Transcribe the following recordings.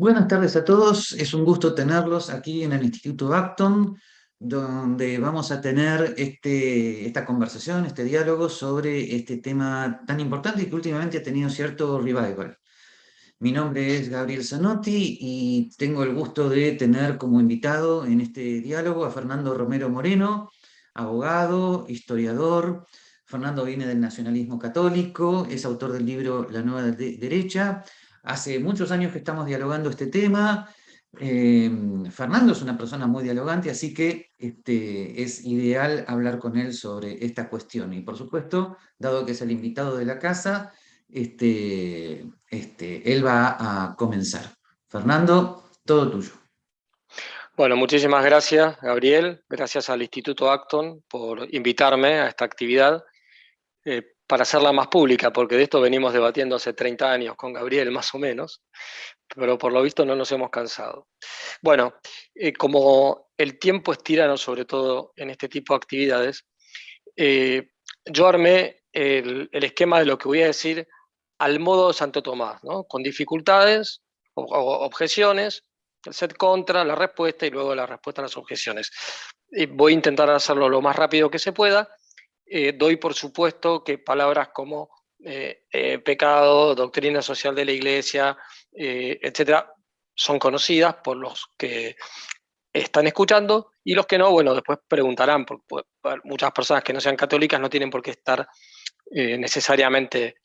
Buenas tardes a todos, es un gusto tenerlos aquí en el Instituto Acton, donde vamos a tener esta conversación, este diálogo sobre este tema tan importante y que últimamente ha tenido cierto revival. Mi nombre es Gabriel Zanotti y tengo el gusto de tener como invitado en este diálogo a Fernando Romero Moreno, abogado, historiador. Fernando viene del nacionalismo católico, es autor del libro La Nueva Derecha. Hace muchos años que estamos dialogando este tema. Fernando es una persona muy dialogante, así que es ideal hablar con él sobre esta cuestión. Y por supuesto, dado que es el invitado de la casa, él va a comenzar. Fernando, todo tuyo. Bueno, muchísimas gracias, Gabriel. Gracias al Instituto Acton por invitarme a esta actividad para hacerla más pública, porque de esto venimos debatiendo hace 30 años con Gabriel, más o menos, pero por lo visto no nos hemos cansado. Bueno, como el tiempo es tirano, sobre todo en este tipo de actividades, eh, yo armé el esquema de lo que voy a decir al modo de Santo Tomás, ¿no? Con dificultades o objeciones, el set contra, la respuesta y luego la respuesta a las objeciones. Voy a intentar hacerlo lo más rápido que se pueda. Doy por supuesto que palabras como pecado, doctrina social de la Iglesia, etcétera, son conocidas por los que están escuchando, y los que no, bueno, después preguntarán, porque muchas personas que no sean católicas no tienen por qué estar necesariamente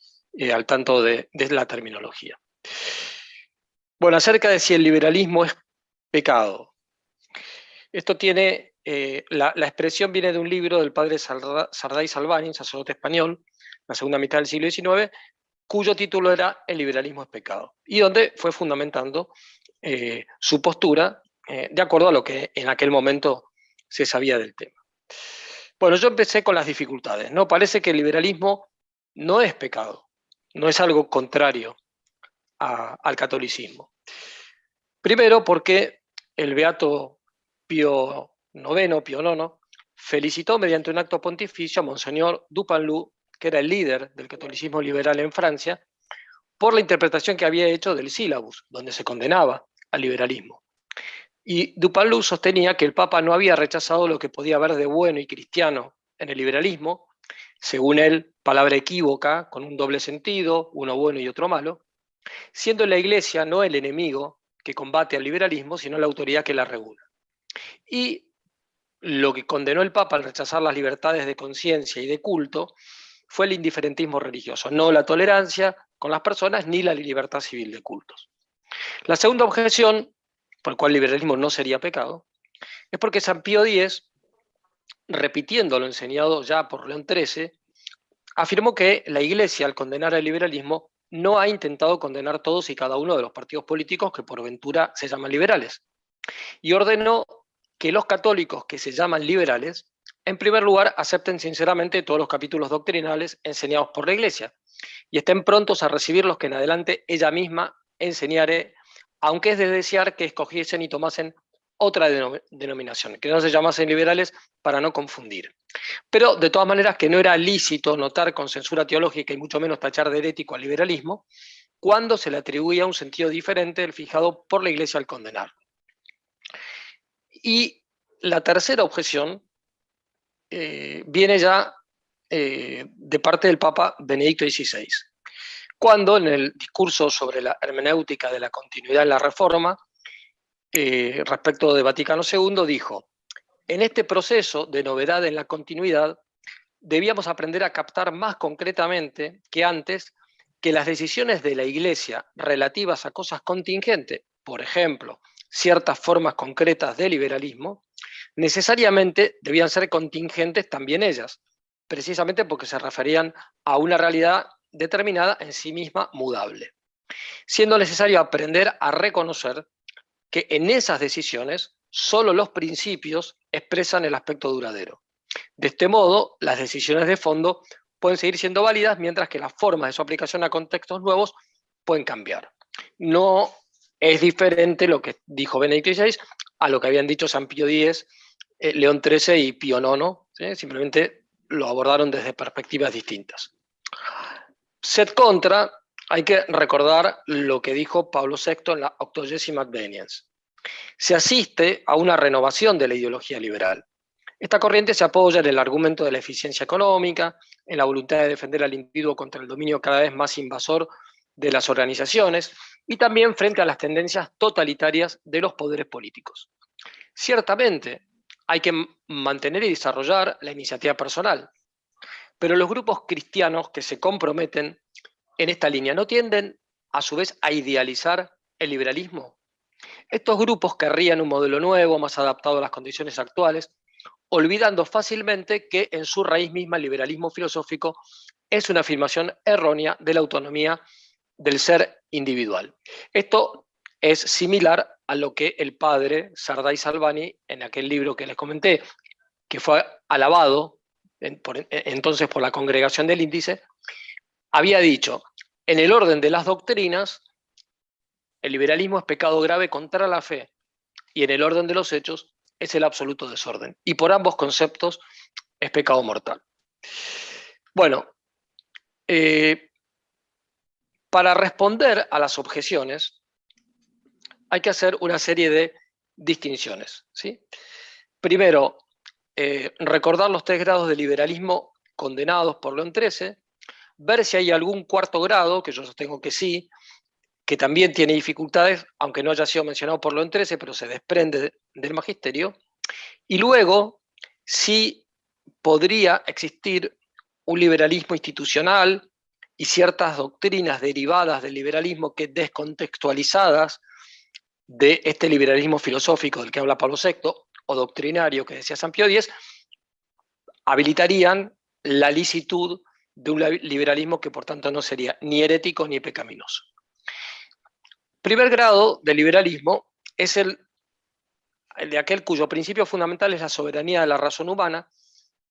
al tanto de la terminología. Bueno, acerca de si el liberalismo es pecado. Esto tiene, la expresión viene de un libro del padre Sardá Salvani, sacerdote español, la segunda mitad del siglo XIX, cuyo título era El liberalismo es pecado, y donde fue fundamentando su postura de acuerdo a lo que en aquel momento se sabía del tema. Bueno, yo empecé con las dificultades, ¿no? Parece que el liberalismo no es pecado, no es algo contrario al catolicismo. Primero porque el beato Pío IX, felicitó mediante un acto pontificio a Monseñor Dupanloup, que era el líder del catolicismo liberal en Francia, por la interpretación que había hecho del sílabus, donde se condenaba al liberalismo. Y Dupanloup sostenía que el Papa no había rechazado lo que podía haber de bueno y cristiano en el liberalismo, según él, palabra equívoca, con un doble sentido, uno bueno y otro malo, siendo la Iglesia no el enemigo que combate al liberalismo, sino la autoridad que la regula. Y lo que condenó el Papa al rechazar las libertades de conciencia y de culto fue el indiferentismo religioso, no la tolerancia con las personas ni la libertad civil de cultos. La segunda objeción, por la cual el liberalismo no sería pecado, es porque San Pío X, repitiendo lo enseñado ya por León XIII, afirmó que la Iglesia, al condenar al liberalismo, no ha intentado condenar todos y cada uno de los partidos políticos que por ventura se llaman liberales, y ordenó que los católicos que se llaman liberales, en primer lugar, acepten sinceramente todos los capítulos doctrinales enseñados por la Iglesia y estén prontos a recibir los que en adelante ella misma enseñare, aunque es de desear que escogiesen y tomasen otra denominación, que no se llamasen liberales para no confundir. Pero de todas maneras que no era lícito notar con censura teológica y mucho menos tachar de herético al liberalismo cuando se le atribuía un sentido diferente del fijado por la Iglesia al condenar. Y la tercera objeción viene ya de parte del Papa Benedicto XVI, cuando en el discurso sobre la hermenéutica de la continuidad en la Reforma, respecto de Vaticano II, dijo: en este proceso de novedad en la continuidad, debíamos aprender a captar más concretamente que antes que las decisiones de la Iglesia relativas a cosas contingentes, por ejemplo, ciertas formas concretas de liberalismo, necesariamente debían ser contingentes también ellas, precisamente porque se referían a una realidad determinada en sí misma mudable, siendo necesario aprender a reconocer que en esas decisiones solo los principios expresan el aspecto duradero. De este modo, las decisiones de fondo pueden seguir siendo válidas, mientras que las formas de su aplicación a contextos nuevos pueden cambiar. No es diferente lo que dijo Benedicto XVI a lo que habían dicho San Pío X, León XIII y Pío IX, ¿sí? Simplemente lo abordaron desde perspectivas distintas. Sed contra, hay que recordar lo que dijo Pablo VI en la 80ª Adveniens. Se asiste a una renovación de la ideología liberal. Esta corriente se apoya en el argumento de la eficiencia económica, en la voluntad de defender al individuo contra el dominio cada vez más invasor de las organizaciones y también frente a las tendencias totalitarias de los poderes políticos. Ciertamente, hay que mantener y desarrollar la iniciativa personal, pero los grupos cristianos que se comprometen en esta línea no tienden, a su vez, a idealizar el liberalismo. Estos grupos querrían un modelo nuevo, más adaptado a las condiciones actuales, olvidando fácilmente que en su raíz misma el liberalismo filosófico es una afirmación errónea de la autonomía del ser individual. Esto es similar a lo que el padre Sardai Salvani, en aquel libro que les comenté, que fue alabado entonces por la congregación del Índice, había dicho: en el orden de las doctrinas, el liberalismo es pecado grave contra la fe, y en el orden de los hechos es el absoluto desorden. Y por ambos conceptos es pecado mortal. Bueno, para responder a las objeciones hay que hacer una serie de distinciones, ¿sí? Primero, recordar los 3 grados de liberalismo condenados por León XIII, ver si hay algún cuarto grado, que yo sostengo que sí, que también tiene dificultades, aunque no haya sido mencionado por León XIII, pero se desprende del magisterio, y luego si podría existir un liberalismo institucional y ciertas doctrinas derivadas del liberalismo que, descontextualizadas de este liberalismo filosófico del que habla Pablo VI, o doctrinario que decía San Pío X, habilitarían la licitud de un liberalismo que por tanto no sería ni herético ni pecaminoso. Primer grado de liberalismo es el de aquel cuyo principio fundamental es la soberanía de la razón humana,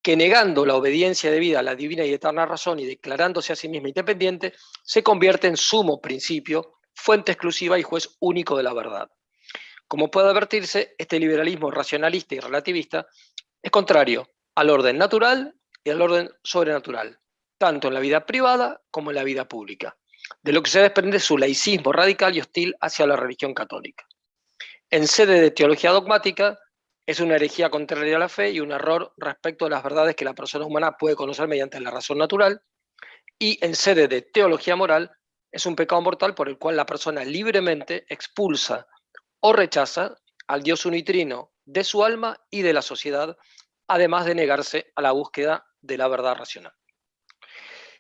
que, negando la obediencia debida a la divina y eterna razón y declarándose a sí misma independiente, se convierte en sumo principio, fuente exclusiva y juez único de la verdad. Como puede advertirse, este liberalismo racionalista y relativista es contrario al orden natural y al orden sobrenatural, tanto en la vida privada como en la vida pública, de lo que se desprende su laicismo radical y hostil hacia la religión católica. En sede de teología dogmática, es una herejía contraria a la fe y un error respecto a las verdades que la persona humana puede conocer mediante la razón natural, y en sede de teología moral, es un pecado mortal por el cual la persona libremente expulsa o rechaza al Dios unitrino de su alma y de la sociedad, además de negarse a la búsqueda de la verdad racional.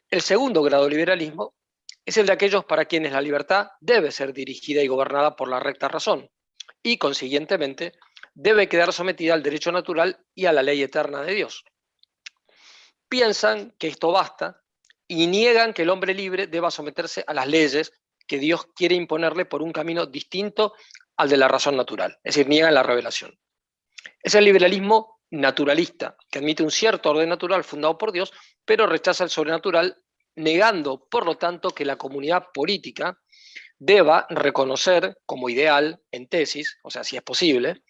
El segundo grado de liberalismo es el de aquellos para quienes la libertad debe ser dirigida y gobernada por la recta razón, y consiguientemente debe quedar sometida al derecho natural y a la ley eterna de Dios. Piensan que esto basta y niegan que el hombre libre deba someterse a las leyes que Dios quiere imponerle por un camino distinto al de la razón natural, es decir, niegan la revelación. Es el liberalismo naturalista, que admite un cierto orden natural fundado por Dios, pero rechaza el sobrenatural, negando, por lo tanto, que la comunidad política deba reconocer como ideal, en tesis, o sea, si es posible,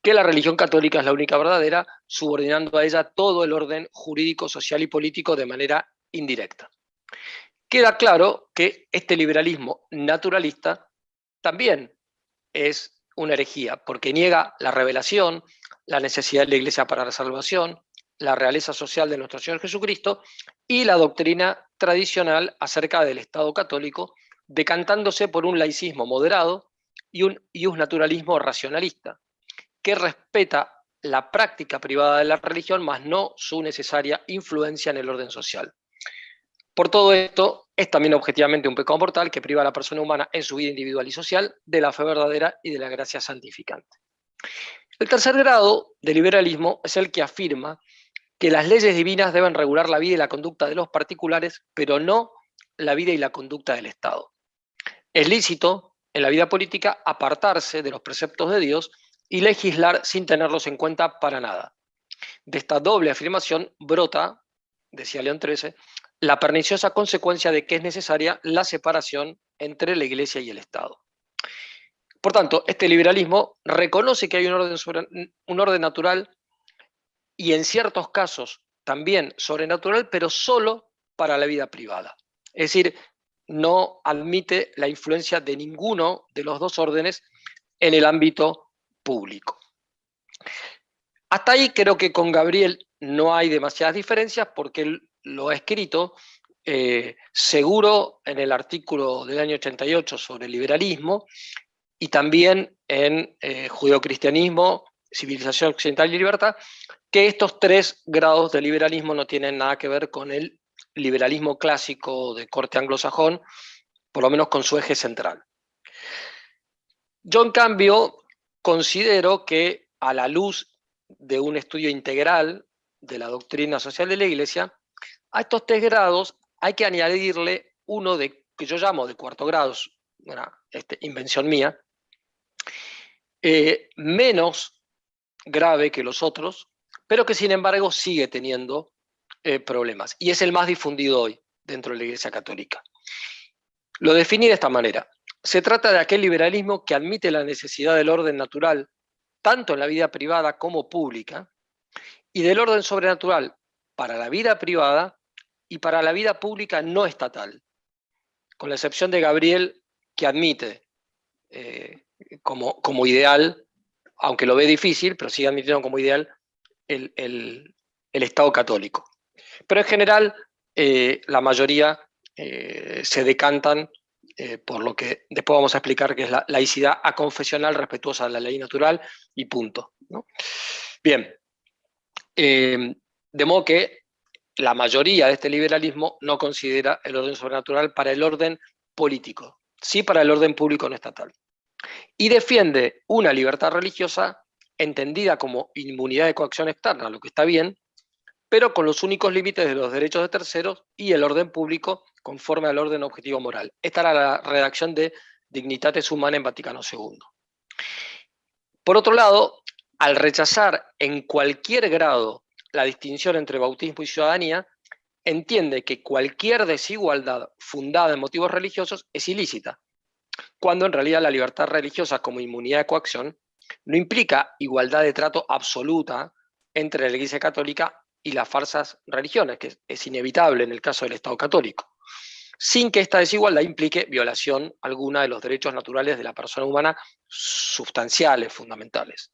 que la religión católica es la única verdadera, subordinando a ella todo el orden jurídico, social y político de manera indirecta. Queda claro que este liberalismo naturalista también es una herejía, porque niega la revelación, la necesidad de la Iglesia para la salvación, la realeza social de nuestro Señor Jesucristo y la doctrina tradicional acerca del Estado católico, decantándose por un laicismo moderado y un naturalismo racionalista, que respeta la práctica privada de la religión, mas no su necesaria influencia en el orden social. Por todo esto, es también objetivamente un pecado mortal que priva a la persona humana en su vida individual y social de la fe verdadera y de la gracia santificante. El tercer grado de liberalismo es el que afirma que las leyes divinas deben regular la vida y la conducta de los particulares, pero no la vida y la conducta del Estado. Es lícito en la vida política apartarse de los preceptos de Dios y legislar sin tenerlos en cuenta para nada. De esta doble afirmación brota, decía León XIII, la perniciosa consecuencia de que es necesaria la separación entre la Iglesia y el Estado. Por tanto, este liberalismo reconoce que hay un orden natural y en ciertos casos también sobrenatural, pero solo para la vida privada. Es decir, no admite la influencia de ninguno de los dos órdenes en el ámbito público. Hasta ahí creo que con Gabriel no hay demasiadas diferencias porque él lo ha escrito seguro en el artículo del año 88 sobre el liberalismo y también en Judeocristianismo, Civilización Occidental y Libertad, que estos 3 grados de liberalismo no tienen nada que ver con el liberalismo clásico de corte anglosajón, por lo menos con su eje central. Yo, en cambio, considero que a la luz de un estudio integral de la doctrina social de la Iglesia, a estos 3 grados hay que añadirle uno que yo llamo de cuarto grado, una invención mía, menos grave que los otros, pero que sin embargo sigue teniendo problemas. Y es el más difundido hoy dentro de la Iglesia Católica. Lo definí de esta manera. Se trata de aquel liberalismo que admite la necesidad del orden natural, tanto en la vida privada como pública, y del orden sobrenatural para la vida privada y para la vida pública no estatal, con la excepción de Gabriel, que admite como ideal, aunque lo ve difícil, pero sigue admitiendo como ideal el Estado católico. Pero en general, la mayoría se decantan por lo que después vamos a explicar, que es la laicidad aconfesional respetuosa de la ley natural y punto, ¿no? Bien, de modo que la mayoría de este liberalismo no considera el orden sobrenatural para el orden político, sí para el orden público no estatal. Y defiende una libertad religiosa entendida como inmunidad de coacción externa, lo que está bien, pero con los únicos límites de los derechos de terceros y el orden público conforme al orden objetivo moral. Esta era la redacción de Dignitates Humanae en Vaticano II. Por otro lado, al rechazar en cualquier grado la distinción entre bautismo y ciudadanía, entiende que cualquier desigualdad fundada en motivos religiosos es ilícita, cuando en realidad la libertad religiosa como inmunidad de coacción no implica igualdad de trato absoluta entre la Iglesia Católica y las falsas religiones, que es inevitable en el caso del Estado católico, sin que esta desigualdad implique violación alguna de los derechos naturales de la persona humana sustanciales, fundamentales.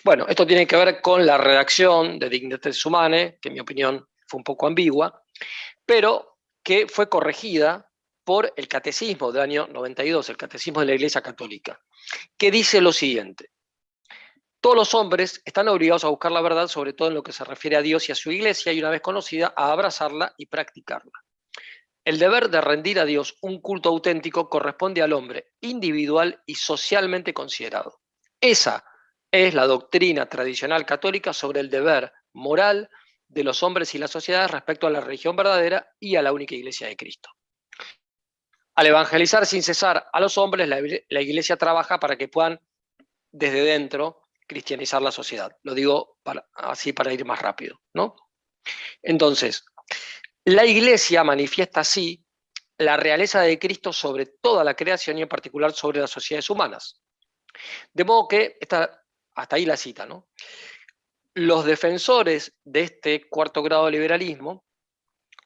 Bueno, esto tiene que ver con la redacción de Dignitates Humanae, que en mi opinión fue un poco ambigua, pero que fue corregida por el Catecismo del año 92, el Catecismo de la Iglesia Católica, que dice lo siguiente: todos los hombres están obligados a buscar la verdad, sobre todo en lo que se refiere a Dios y a su Iglesia, y una vez conocida, a abrazarla y practicarla. El deber de rendir a Dios un culto auténtico corresponde al hombre individual y socialmente considerado. Esa es la doctrina tradicional católica sobre el deber moral de los hombres y las sociedades respecto a la religión verdadera y a la única Iglesia de Cristo. Al evangelizar sin cesar a los hombres, la Iglesia trabaja para que puedan desde dentro cristianizar la sociedad. Lo digo así para ir más rápido, ¿no? Entonces, la Iglesia manifiesta así la realeza de Cristo sobre toda la creación y en particular sobre las sociedades humanas. De modo que, hasta ahí la cita, ¿no? Los defensores de este cuarto grado de liberalismo,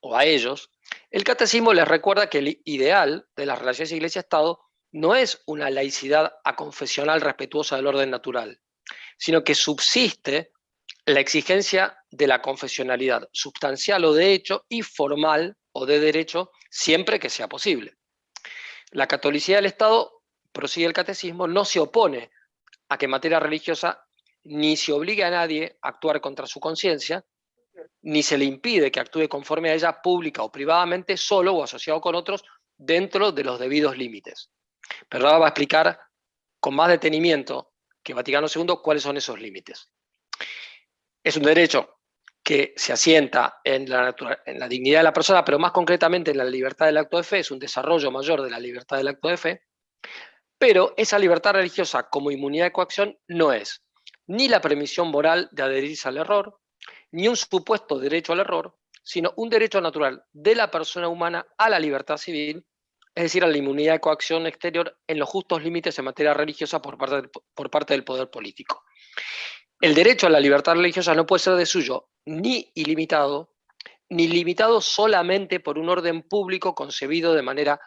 o a ellos, el catecismo les recuerda que el ideal de las relaciones Iglesia-Estado no es una laicidad aconfesional respetuosa del orden natural, sino que subsiste la exigencia de la confesionalidad sustancial o de hecho y formal o de derecho siempre que sea posible. La catolicidad del Estado, prosigue el catecismo, no se opone a que en materia religiosa ni se obligue a nadie a actuar contra su conciencia, ni se le impide que actúe conforme a ella pública o privadamente, solo o asociado con otros, dentro de los debidos límites. Pero ahora va a explicar con más detenimiento que Vaticano II cuáles son esos límites. Es un derecho que se asienta en la dignidad de la persona, pero más concretamente en la libertad del acto de fe, es un desarrollo mayor de la libertad del acto de fe, pero esa libertad religiosa como inmunidad de coacción no es ni la permisión moral de adherirse al error, ni un supuesto derecho al error, sino un derecho natural de la persona humana a la libertad civil, es decir, a la inmunidad de coacción exterior en los justos límites en materia religiosa por parte del poder político. El derecho a la libertad religiosa no puede ser de suyo ni ilimitado, ni limitado solamente por un orden público concebido de manera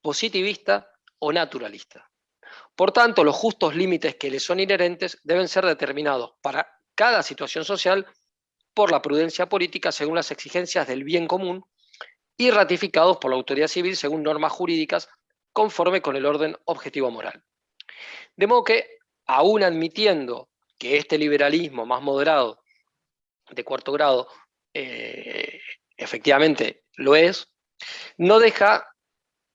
positivista o naturalista. Por tanto, los justos límites que le son inherentes deben ser determinados para cada situación social por la prudencia política según las exigencias del bien común y ratificados por la autoridad civil según normas jurídicas conforme con el orden objetivo moral. De modo que, aún admitiendo que este liberalismo más moderado de cuarto grado efectivamente lo es, no deja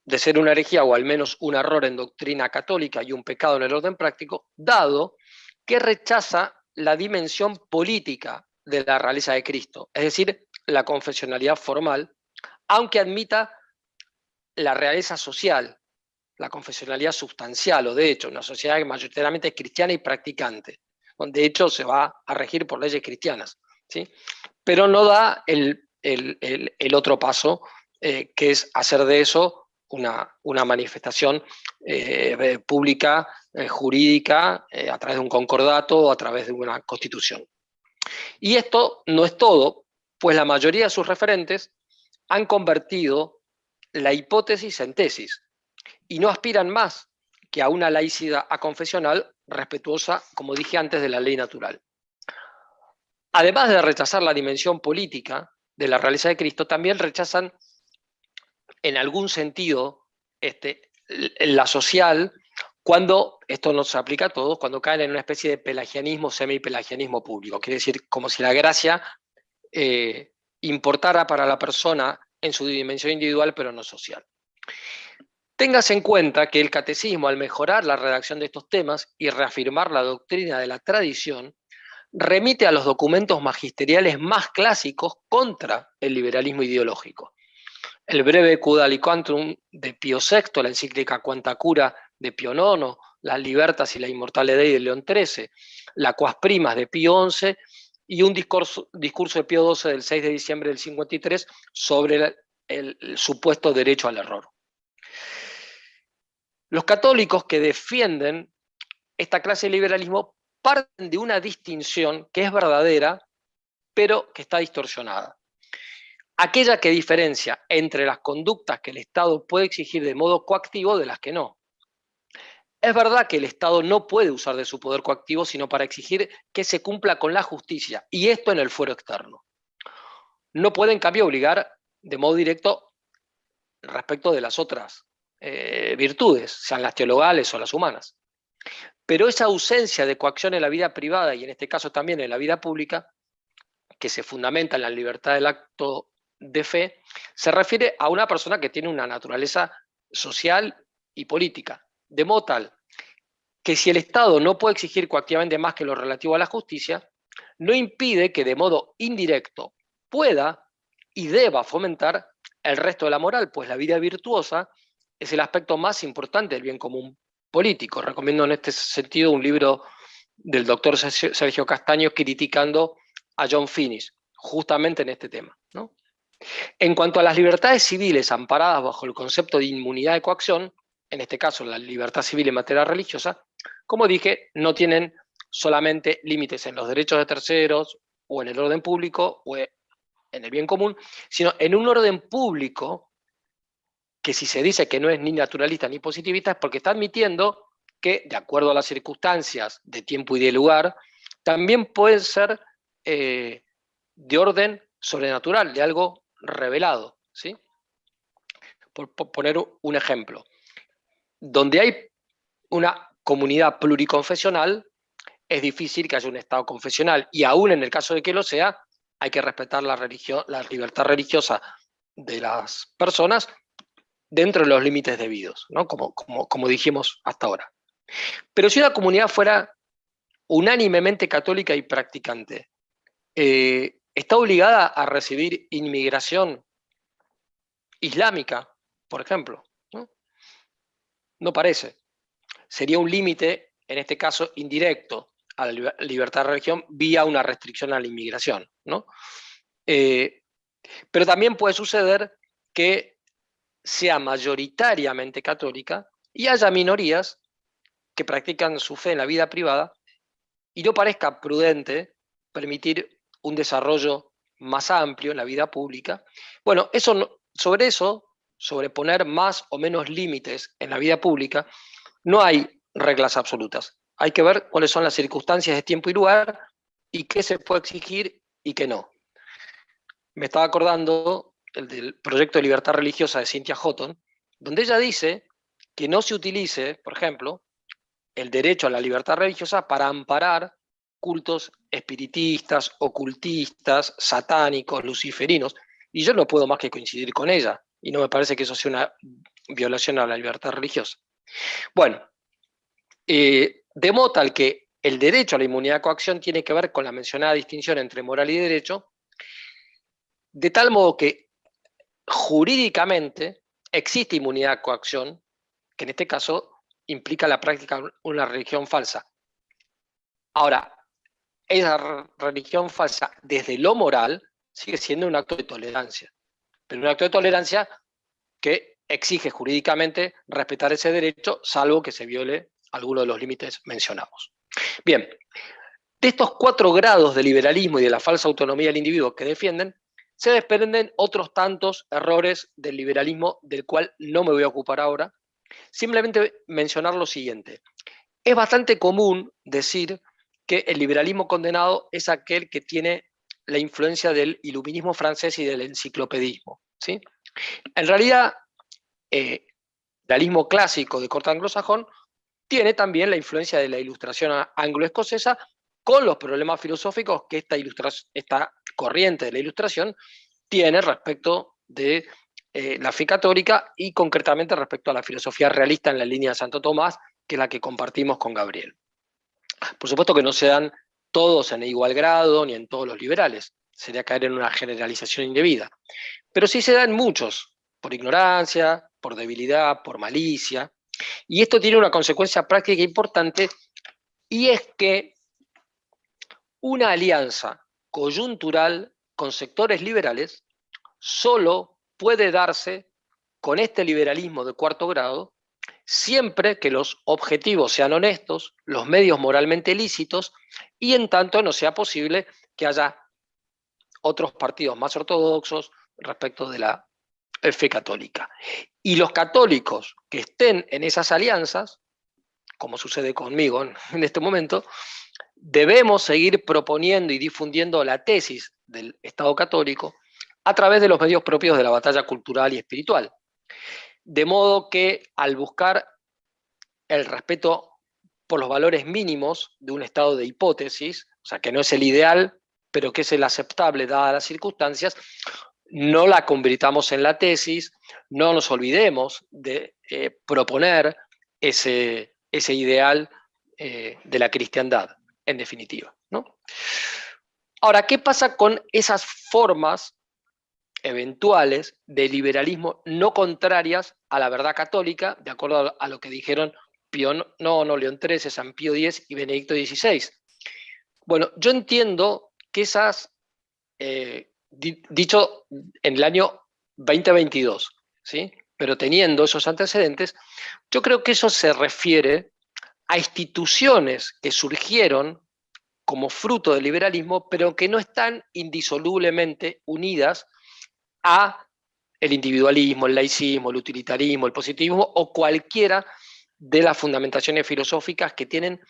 de ser una herejía o al menos un error en doctrina católica y un pecado en el orden práctico, dado que rechaza la dimensión política de la realeza de Cristo, es decir, la confesionalidad formal, aunque admita la realeza social, la confesionalidad sustancial, o de hecho, una sociedad que mayoritariamente es cristiana y practicante, donde de hecho se va a regir por leyes cristianas, ¿sí? Pero no da el otro paso, que es hacer de eso una manifestación pública, jurídica, a través de un concordato o a través de una constitución. Y esto no es todo, pues la mayoría de sus referentes han convertido la hipótesis en tesis y no aspiran más que a una laicidad aconfesional respetuosa, como dije antes, de la ley natural. Además de rechazar la dimensión política de la realeza de Cristo, también rechazan en algún sentido la social, cuando, esto no se aplica a todos, cuando caen en una especie de pelagianismo, semipelagianismo público. Quiere decir, como si la gracia importara para la persona en su dimensión individual, pero no social. Téngase en cuenta que el catecismo, al mejorar la redacción de estos temas y reafirmar la doctrina de la tradición, remite a los documentos magisteriales más clásicos contra el liberalismo ideológico. El breve Quodalicantum de Pío VI, la encíclica Quanta Cura de Pío IX, las Libertas y la Immortale Dei de León XIII, la Quas Primas de Pío XI y un discurso de Pío XII del 6 de diciembre del 53 sobre el supuesto derecho al error. Los católicos que defienden esta clase de liberalismo parten de una distinción que es verdadera, pero que está distorsionada. Aquella que diferencia entre las conductas que el Estado puede exigir de modo coactivo de las que no. Es verdad que el Estado no puede usar de su poder coactivo sino para exigir que se cumpla con la justicia, y esto en el fuero externo. No puede, en cambio, obligar de modo directo respecto de las otras virtudes, sean las teologales o las humanas. Pero esa ausencia de coacción en la vida privada, y en este caso también en la vida pública, que se fundamenta en la libertad del acto de fe, se refiere a una persona que tiene una naturaleza social y política, de modo tal que si el Estado no puede exigir coactivamente más que lo relativo a la justicia, no impide que de modo indirecto pueda y deba fomentar el resto de la moral, pues la vida virtuosa es el aspecto más importante del bien común político. Recomiendo en este sentido un libro del doctor Sergio Castaño criticando a John Finnis, justamente en este tema, ¿no? En cuanto a las libertades civiles amparadas bajo el concepto de inmunidad de coacción, en este caso la libertad civil en materia religiosa, como dije, no tienen solamente límites en los derechos de terceros o en el orden público o en el bien común, sino en un orden público que, si se dice que no es ni naturalista ni positivista, es porque está admitiendo que, de acuerdo a las circunstancias de tiempo y de lugar, también pueden ser de orden sobrenatural, de algo revelado, ¿sí? Por poner un ejemplo, donde hay una comunidad pluriconfesional, es difícil que haya un Estado confesional, y aún en el caso de que lo sea, hay que respetar la libertad religiosa de las personas dentro de los límites debidos, ¿no? Como dijimos hasta ahora. Pero si una comunidad fuera unánimemente católica y practicante, ¿está obligada a recibir inmigración islámica, por ejemplo? No parece. Sería un límite, en este caso indirecto, a la libertad de religión vía una restricción a la inmigración, ¿no? Pero también puede suceder que sea mayoritariamente católica y haya minorías que practican su fe en la vida privada y no parezca prudente permitir un desarrollo más amplio en la vida pública. Bueno, sobre poner más o menos límites en la vida pública, no hay reglas absolutas. Hay que ver cuáles son las circunstancias de tiempo y lugar y qué se puede exigir y qué no. Me estaba acordando del proyecto de libertad religiosa de Cynthia Houghton, donde ella dice que no se utilice, por ejemplo, el derecho a la libertad religiosa para amparar cultos espiritistas, ocultistas, satánicos, luciferinos, y yo no puedo más que coincidir con ella, y no me parece que eso sea una violación a la libertad religiosa. Bueno, de modo tal que el derecho a la inmunidad de coacción tiene que ver con la mencionada distinción entre moral y derecho, de tal modo que jurídicamente existe inmunidad de coacción, que en este caso implica la práctica de una religión falsa. Ahora, esa religión falsa, desde lo moral, sigue siendo un acto de tolerancia, pero un acto de tolerancia que exige jurídicamente respetar ese derecho, salvo que se viole alguno de los límites mencionados. Bien, de estos 4 grados de liberalismo y de la falsa autonomía del individuo que defienden, se desprenden otros tantos errores del liberalismo, del cual no me voy a ocupar ahora. Simplemente mencionar lo siguiente. Es bastante común decir que el liberalismo condenado es aquel que tiene la influencia del iluminismo francés y del enciclopedismo, ¿sí? En realidad, el liberalismo clásico de corte anglosajón tiene también la influencia de la ilustración anglo-escocesa, con los problemas filosóficos que esta corriente de la ilustración tiene respecto de la fe católica y concretamente respecto a la filosofía realista en la línea de Santo Tomás, que es la que compartimos con Gabriel. Por supuesto que no se dan todos en igual grado ni en todos los liberales, sería caer en una generalización indebida, pero sí se dan muchos, por ignorancia, por debilidad, por malicia, y esto tiene una consecuencia práctica importante, y es que una alianza coyuntural con sectores liberales solo puede darse con este liberalismo de 4º grado siempre que los objetivos sean honestos, los medios moralmente lícitos, y en tanto no sea posible que haya otros partidos más ortodoxos respecto de la fe católica. Y los católicos que estén en esas alianzas, como sucede conmigo en este momento, debemos seguir proponiendo y difundiendo la tesis del Estado católico a través de los medios propios de la batalla cultural y espiritual. De modo que al buscar el respeto por los valores mínimos de un estado de hipótesis, o sea, que no es el ideal, pero que es el aceptable dadas las circunstancias, no la convirtamos en la tesis, no nos olvidemos de proponer ese ideal de la cristiandad, en definitiva, ¿no? Ahora, ¿qué pasa con esas formas eventuales de liberalismo no contrarias a la verdad católica, de acuerdo a lo que dijeron León XIII, San Pío X y Benedicto XVI? Bueno, yo entiendo que esas, dicho en el año 2022, ¿sí? Pero teniendo esos antecedentes, yo creo que eso se refiere a instituciones que surgieron como fruto del liberalismo, pero que no están indisolublemente unidas a el individualismo, el laicismo, el utilitarismo, el positivismo o cualquiera de las fundamentaciones filosóficas que tienen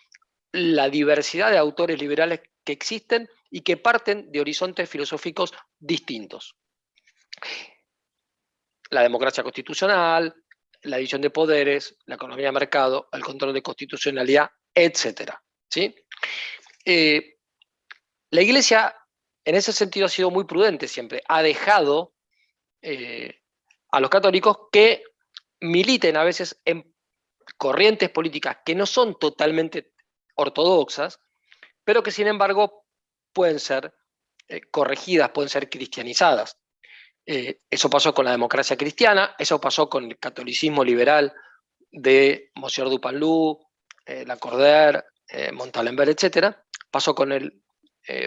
la diversidad de autores liberales que existen y que parten de horizontes filosóficos distintos. La democracia constitucional, la división de poderes, la economía de mercado, el control de constitucionalidad, etc. ¿Sí? La Iglesia, en ese sentido, ha sido muy prudente siempre. Ha dejado a los católicos que militen a veces en corrientes políticas que no son totalmente ortodoxas, pero que sin embargo pueden ser corregidas, pueden ser cristianizadas. Eso pasó con la democracia cristiana, eso pasó con el catolicismo liberal de Monsieur Dupanloup, Lacordaire, Montalembert, etc. Pasó con el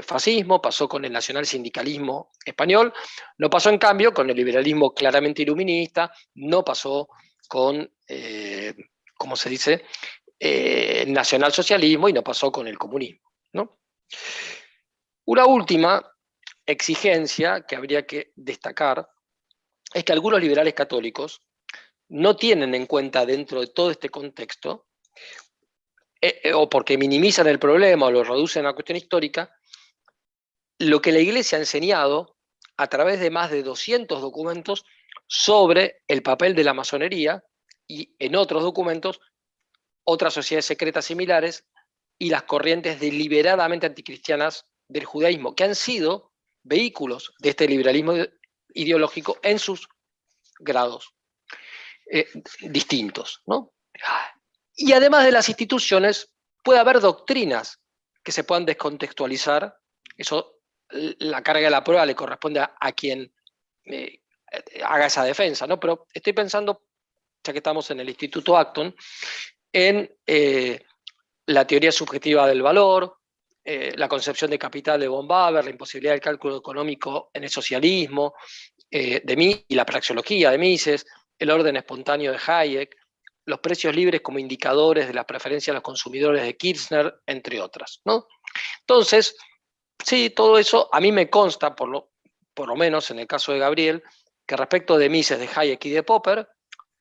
fascismo, pasó con el nacional-sindicalismo español, no pasó en cambio con el liberalismo claramente iluminista, no pasó con, ¿cómo se dice?, nacionalsocialismo y no pasó con el comunismo, ¿no? Una última exigencia que habría que destacar es que algunos liberales católicos no tienen en cuenta dentro de todo este contexto, o porque minimizan el problema o lo reducen a una cuestión histórica, lo que la Iglesia ha enseñado a través de más de 200 documentos sobre el papel de la masonería y en otros documentos otras sociedades secretas similares y las corrientes deliberadamente anticristianas del judaísmo, que han sido vehículos de este liberalismo ideológico en sus grados distintos, ¿no? Y además de las instituciones, puede haber doctrinas que se puedan descontextualizar. Eso, la carga de la prueba le corresponde a quien haga esa defensa, ¿no? Pero estoy pensando, ya que estamos en el Instituto Acton, en la teoría subjetiva del valor, la concepción de capital de von Baber, la imposibilidad del cálculo económico en el socialismo, y la praxeología de Mises, el orden espontáneo de Hayek, los precios libres como indicadores de la preferencia de los consumidores de Kirchner, entre otras, ¿no? Entonces, sí, todo eso a mí me consta, por lo menos en el caso de Gabriel, que respecto de Mises, de Hayek y de Popper,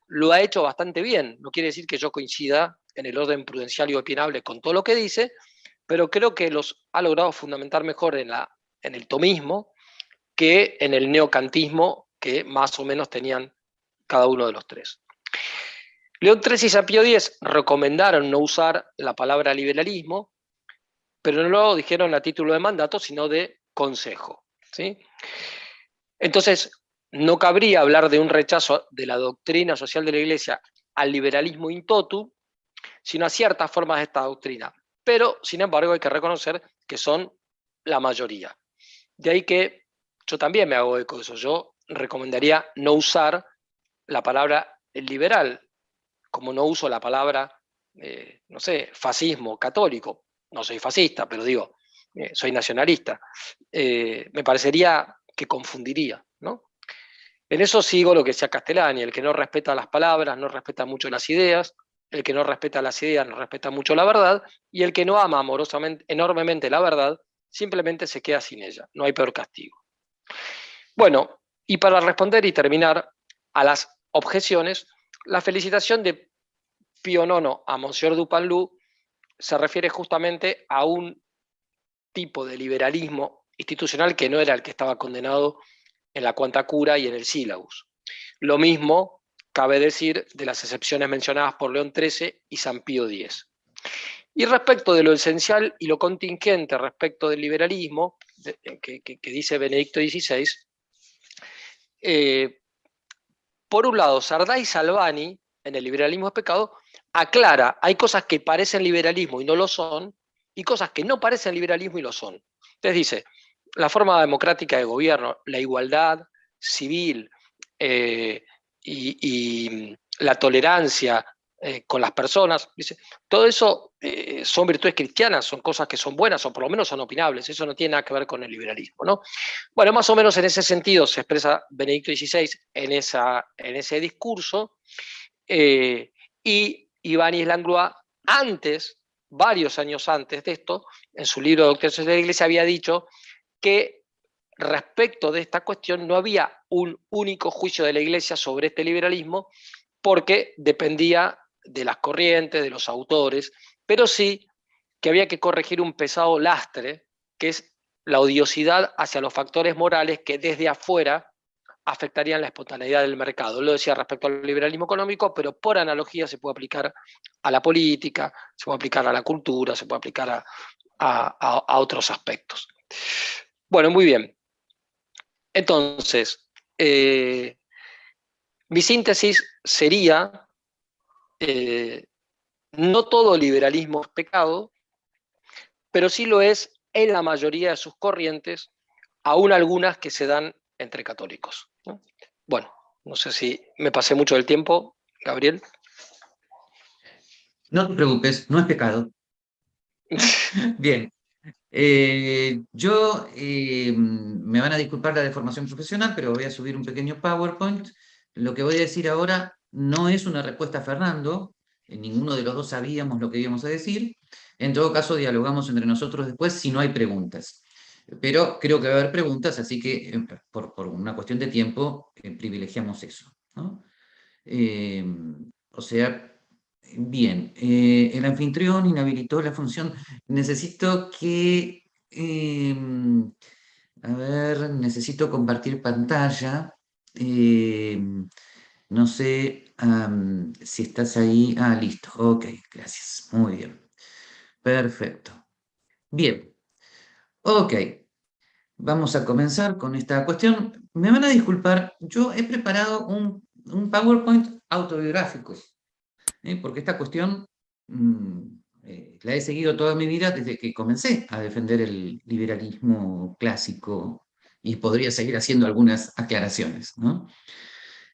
lo ha hecho bastante bien. No quiere decir que yo coincida en el orden prudencial y opinable con todo lo que dice, pero creo que los ha logrado fundamentar mejor en el tomismo que en el neocantismo que más o menos tenían cada uno de los tres. León XIII y San Pío X recomendaron no usar la palabra liberalismo, pero no lo dijeron a título de mandato, sino de consejo, ¿sí? Entonces, no cabría hablar de un rechazo de la doctrina social de la Iglesia al liberalismo in toto, sino a ciertas formas de esta doctrina. Pero, sin embargo, hay que reconocer que son la mayoría. De ahí que yo también me hago eco de eso. Yo recomendaría no usar la palabra liberal, como no uso la palabra, no sé, fascismo católico. No soy fascista, pero digo, soy nacionalista. Me parecería que confundiría, ¿no? En eso sigo lo que decía Castellani: el que no respeta las palabras no respeta mucho las ideas, el que no respeta las ideas no respeta mucho la verdad, y el que no ama amorosamente, enormemente la verdad, simplemente se queda sin ella. No hay peor castigo. Bueno, y para responder y terminar a las objeciones, la felicitación de Pío IX a Monsieur Dupanloup se refiere justamente a un tipo de liberalismo institucional que no era el que estaba condenado en la Quanta Cura y en el Sílabus. Lo mismo cabe decir de las excepciones mencionadas por León XIII y San Pío X. Y respecto de lo esencial y lo contingente respecto del liberalismo, que dice Benedicto XVI, por un lado, Sardá y Salvani, en el liberalismo es pecado, aclara, hay cosas que parecen liberalismo y no lo son, y cosas que no parecen liberalismo y lo son. Entonces dice, la forma democrática de gobierno, la igualdad civil y la tolerancia con las personas, dice, todo eso son virtudes cristianas, son cosas que son buenas o por lo menos son opinables, eso no tiene nada que ver con el liberalismo, ¿no? Bueno, más o menos en ese sentido se expresa Benedicto XVI en ese discurso, y Ibáñez Langlois antes, varios años antes de esto, en su libro Doctrina Social de la Iglesia había dicho que respecto de esta cuestión no había un único juicio de la Iglesia sobre este liberalismo porque dependía de las corrientes, de los autores, pero sí que había que corregir un pesado lastre, que es la odiosidad hacia los factores morales que desde afuera afectarían la espontaneidad del mercado. Lo decía respecto al liberalismo económico, pero por analogía se puede aplicar a la política, se puede aplicar a la cultura, se puede aplicar a otros aspectos. Bueno, muy bien. Entonces, mi síntesis sería, no todo liberalismo es pecado, pero sí lo es en la mayoría de sus corrientes, aún algunas que se dan entre católicos, ¿no? Bueno, no sé si me pasé mucho del tiempo, Gabriel. No te preocupes, no es pecado. Bien. Me van a disculpar la deformación profesional, pero voy a subir un pequeño PowerPoint. Lo que voy a decir ahora no es una respuesta a Fernando, ninguno de los dos sabíamos lo que íbamos a decir. En todo caso, dialogamos entre nosotros después si no hay preguntas. Pero creo que va a haber preguntas, así que por una cuestión de tiempo privilegiamos eso, ¿no? Eh, o sea, bien, el anfitrión inhabilitó la función. Necesito que, a ver, necesito compartir pantalla. Eh, no sé si estás ahí. Ah, listo. Ok, gracias. Muy bien. Perfecto. Bien. Ok. Vamos a comenzar con esta cuestión. Me van a disculpar, yo he preparado un PowerPoint autobiográfico, porque esta cuestión mm, la he seguido toda mi vida desde que comencé a defender el liberalismo clásico y podría seguir haciendo algunas aclaraciones, ¿no?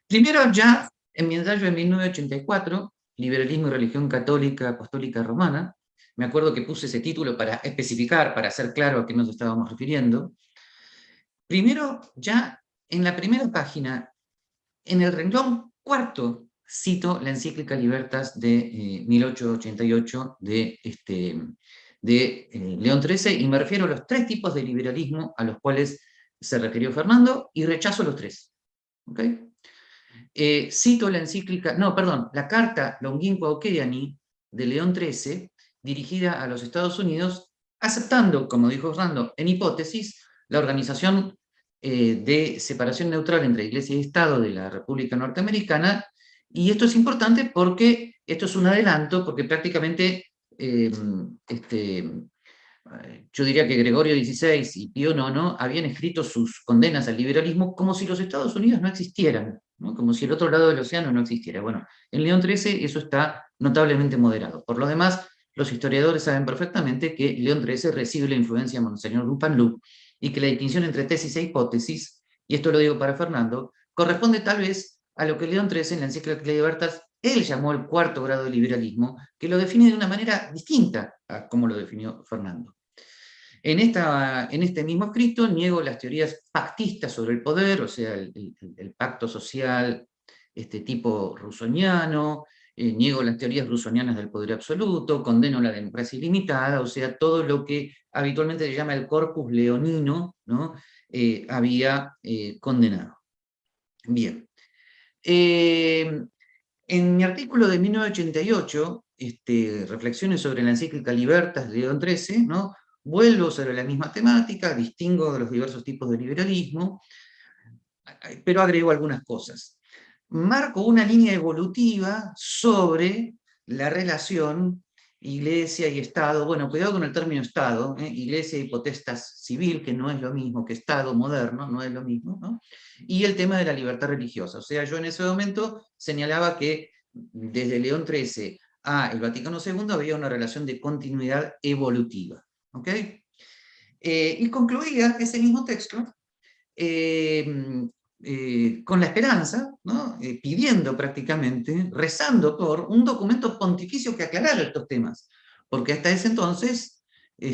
Primero, ya en mi ensayo de 1984, Liberalismo y Religión Católica Apostólica Romana, me acuerdo que puse ese título para especificar, para hacer claro a qué nos estábamos refiriendo. Primero, ya en la primera página, en el renglón cuarto, cito la encíclica Libertas de 1888 de León XIII y me refiero a los tres tipos de liberalismo a los cuales se refirió Fernando y rechazo los tres. ¿Okay? Cito la encíclica, no, perdón, la carta Longinqua Oceani de León XIII dirigida a los Estados Unidos, aceptando, como dijo Fernando, en hipótesis, la organización de separación neutral entre Iglesia y Estado de la República Norteamericana, y esto es importante porque esto es un adelanto, porque prácticamente eh, este, yo diría que Gregorio XVI y Pío IX habían escrito sus condenas al liberalismo como si los Estados Unidos no existieran, ¿no? Como si el otro lado del océano no existiera. Bueno, en León XIII eso está notablemente moderado. Por lo demás, los historiadores saben perfectamente que León XIII recibe la influencia de Monseñor Dupanloup y que la distinción entre tesis e hipótesis, y esto lo digo para Fernando, corresponde tal vez a lo que León XIII en la encíclica Libertas él llamó el cuarto grado de liberalismo, que lo define de una manera distinta a como lo definió Fernando. En este mismo escrito niego las teorías pactistas sobre el poder, o sea, el pacto social este tipo rusoniano, niego las teorías rusonianas del poder absoluto, condeno la democracia ilimitada, o sea, todo lo que habitualmente se llama el corpus leonino, ¿no? Había condenado. Bien. En mi artículo de 1988, Reflexiones sobre la encíclica Libertas de León XIII, ¿no? Vuelvo sobre la misma temática, distingo de los diversos tipos de liberalismo, pero agrego algunas cosas. Marco una línea evolutiva sobre la relación Iglesia y Estado. Bueno, cuidado con el término Estado, Iglesia y potestas civil, que no es lo mismo que Estado moderno, no es lo mismo, ¿no? Y el tema de la libertad religiosa. O sea, yo en ese momento señalaba que desde León XIII a el Vaticano II había una relación de continuidad evolutiva. ¿Ok? Y concluía ese mismo texto eh, con la esperanza, ¿no? Pidiendo prácticamente, rezando por un documento pontificio que aclarara estos temas, porque hasta ese entonces, o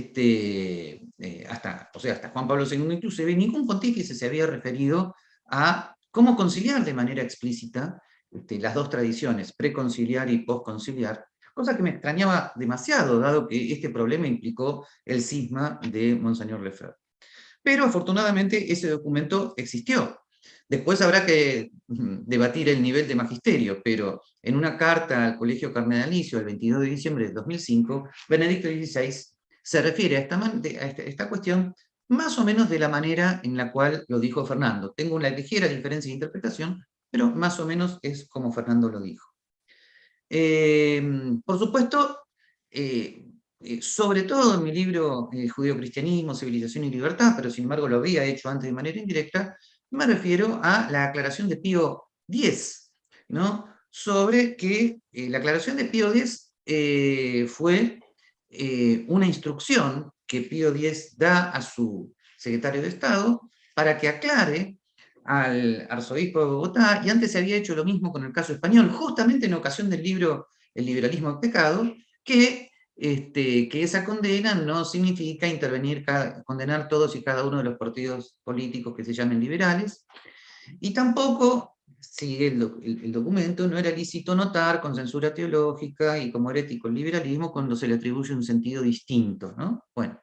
sea, hasta Juan Pablo II inclusive, ningún pontífice se había referido a cómo conciliar de manera explícita las dos tradiciones, preconciliar y posconciliar, cosa que me extrañaba demasiado, dado que este problema implicó el cisma de Monseñor Lefebvre. Pero afortunadamente ese documento existió. Después habrá que debatir el nivel de magisterio, pero en una carta al Colegio Cardenalicio el 22 de diciembre de 2005, Benedicto XVI se refiere a esta cuestión más o menos de la manera en la cual lo dijo Fernando. Tengo una ligera diferencia de interpretación, pero más o menos es como Fernando lo dijo. Por supuesto, sobre todo en mi libro Judeo-Cristianismo, Civilización y Libertad, pero sin embargo lo había hecho antes de manera indirecta, me refiero a la aclaración de Pío X, ¿no? Sobre que la aclaración de Pío X fue una instrucción que Pío X da a su secretario de Estado para que aclare al arzobispo de Bogotá, y antes se había hecho lo mismo con el caso español, justamente en ocasión del libro El liberalismo es pecado, que esa condena no significa condenar todos y cada uno de los partidos políticos que se llamen liberales, y tampoco, sigue el documento, no era lícito notar con censura teológica y como herético el liberalismo cuando se le atribuye un sentido distinto, ¿no? Bueno,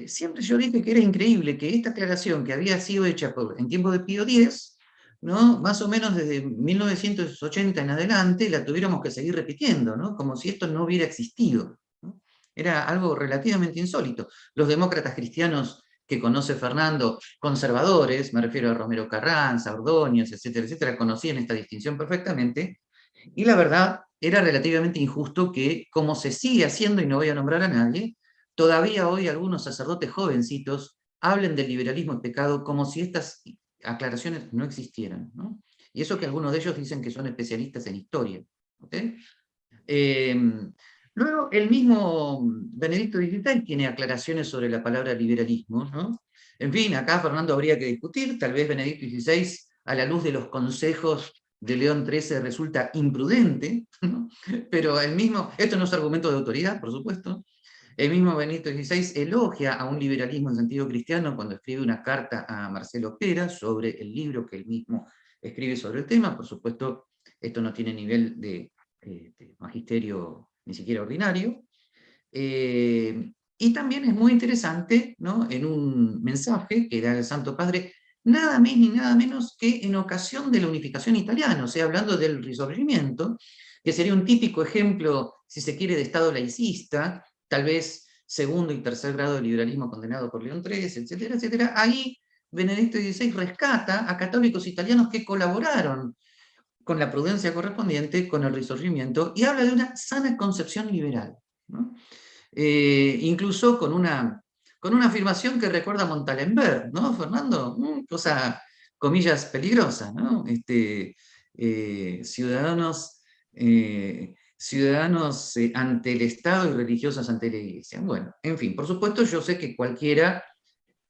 siempre yo dije que era increíble que esta aclaración que había sido hecha en tiempo de Pío X, ¿no? Más o menos desde 1980 en adelante, la tuviéramos que seguir repitiendo, ¿no? Como si esto no hubiera existido, ¿no? Era algo relativamente insólito. Los demócratas cristianos que conoce Fernando, conservadores, me refiero a Romero Carranza, Ordóñez, etcétera, etcétera, conocían esta distinción perfectamente, y la verdad era relativamente injusto que, como se sigue haciendo, y no voy a nombrar a nadie, todavía hoy algunos sacerdotes jovencitos hablen del liberalismo y pecado como si estas aclaraciones no existieran, ¿no? Y eso que algunos de ellos dicen que son especialistas en historia. ¿Okay? Eh, Luego, el mismo Benedicto XVI tiene aclaraciones sobre la palabra liberalismo, ¿no? En fin, acá Fernando habría que discutir, tal vez Benedicto XVI, a la luz de los consejos de León XIII, resulta imprudente, ¿no? Pero el mismo, esto no es argumento de autoridad, por supuesto, el mismo Benedicto XVI elogia a un liberalismo en sentido cristiano cuando escribe una carta a Marcelo Pera sobre el libro que él mismo escribe sobre el tema. Por supuesto, esto no tiene nivel de magisterio ni siquiera ordinario. Y también es muy interesante, ¿no? En un mensaje que da el Santo Padre, nada más ni nada menos que en ocasión de la unificación italiana, o sea, hablando del Risorgimiento, que sería un típico ejemplo, si se quiere, de Estado laicista, tal vez segundo y tercer grado de liberalismo condenado por León XIII, etcétera, etcétera. Ahí Benedicto XVI rescata a católicos italianos que colaboraron con la prudencia correspondiente con el Risorgimiento y habla de una sana concepción liberal, ¿no? Incluso con una afirmación que recuerda a Montalembert, ¿no, Fernando? Cosa, comillas, peligrosa, ¿no? Ciudadanos, ciudadanos ante el Estado y religiosos ante la Iglesia. Bueno, en fin, por supuesto yo sé que cualquiera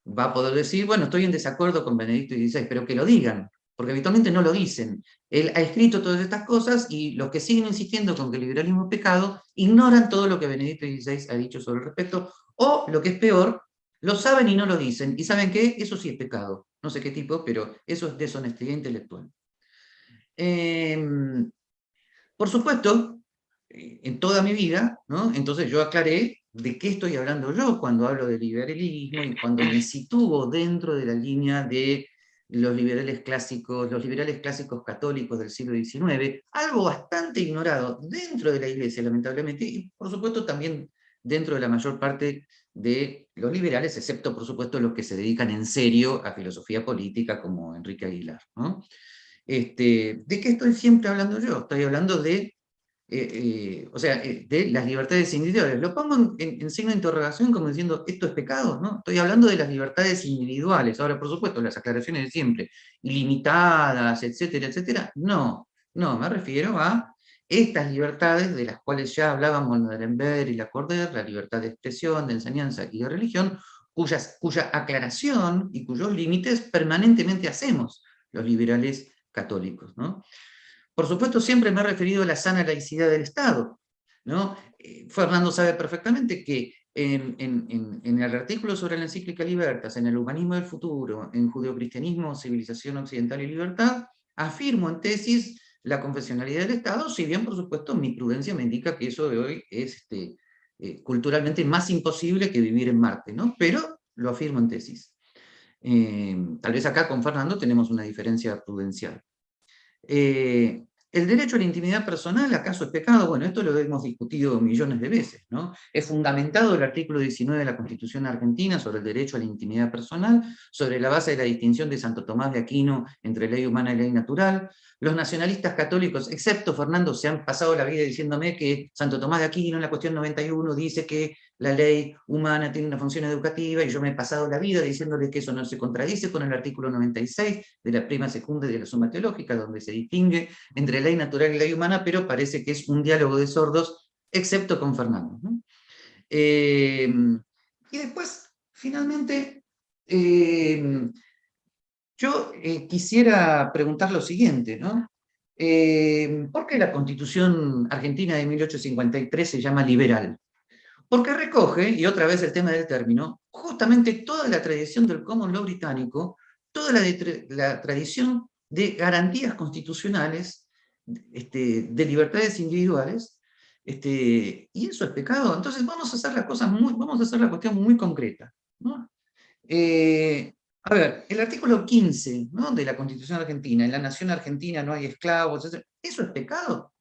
va a poder decir, bueno, estoy en desacuerdo con Benedicto XVI, pero que lo digan, porque habitualmente no lo dicen. Él ha escrito todas estas cosas y los que siguen insistiendo con que el liberalismo es pecado, ignoran todo lo que Benedicto XVI ha dicho sobre el respecto, o lo que es peor, lo saben y no lo dicen. ¿Y saben qué? Eso sí es pecado. No sé qué tipo, pero eso es deshonestidad intelectual. Eh, por supuesto, en toda mi vida, ¿no? Entonces yo aclaré de qué estoy hablando yo cuando hablo de liberalismo y cuando me sitúo dentro de la línea de los liberales clásicos católicos del siglo XIX, algo bastante ignorado dentro de la Iglesia, lamentablemente, y por supuesto también dentro de la mayor parte de los liberales, excepto por supuesto los que se dedican en serio a filosofía política como Enrique Aguilar, ¿no? ¿De qué estoy siempre hablando yo? Estoy hablando o sea, de las libertades individuales. Lo pongo en signo de interrogación como diciendo, ¿esto es pecado? ¿No? Estoy hablando de las libertades individuales. Ahora, por supuesto, las aclaraciones de siempre, ilimitadas, etcétera, etcétera. No, no, me refiero a estas libertades de las cuales ya hablábamos Nuremberg y Lacordaire, la libertad de expresión, de enseñanza y de religión, cuya aclaración y cuyos límites permanentemente hacemos los liberales católicos, ¿no? Por supuesto, siempre me he referido a la sana laicidad del Estado, ¿no? Fernando sabe perfectamente que en el artículo sobre la encíclica Libertas, en el humanismo del futuro, en judeocristianismo, civilización occidental y libertad, afirmo en tesis la confesionalidad del Estado, si bien, por supuesto, mi prudencia me indica que eso de hoy es culturalmente más imposible que vivir en Marte, ¿no? Pero lo afirmo en tesis. Tal vez acá con Fernando tenemos una diferencia prudencial. El derecho a la intimidad personal, ¿acaso es pecado? Bueno, esto lo hemos discutido millones de veces, ¿no? Es fundamentado el artículo 19 de la Constitución Argentina sobre el derecho a la intimidad personal, sobre la base de la distinción de Santo Tomás de Aquino entre ley humana y ley natural. Los nacionalistas católicos, excepto Fernando, se han pasado la vida diciéndome que Santo Tomás de Aquino en la cuestión 91 dice que la ley humana tiene una función educativa, y yo me he pasado la vida diciéndole que eso no se contradice con el artículo 96 de la prima secunda de la suma teológica, donde se distingue entre ley natural y ley humana, pero parece que es un diálogo de sordos, excepto con Fernando, ¿no? Y después, finalmente, yo quisiera preguntar lo siguiente, ¿no? ¿Por qué la Constitución Argentina de 1853 se llama liberal? Porque recoge, y otra vez el tema del término, justamente toda la tradición del common law británico, toda la tradición de garantías constitucionales, de libertades individuales, y eso es pecado. Entonces vamos a hacer la cuestión muy concreta. ¿no? A ver, el artículo 15, ¿no?, de la Constitución Argentina: en la nación argentina no hay esclavos, etc. ¿Eso es pecado?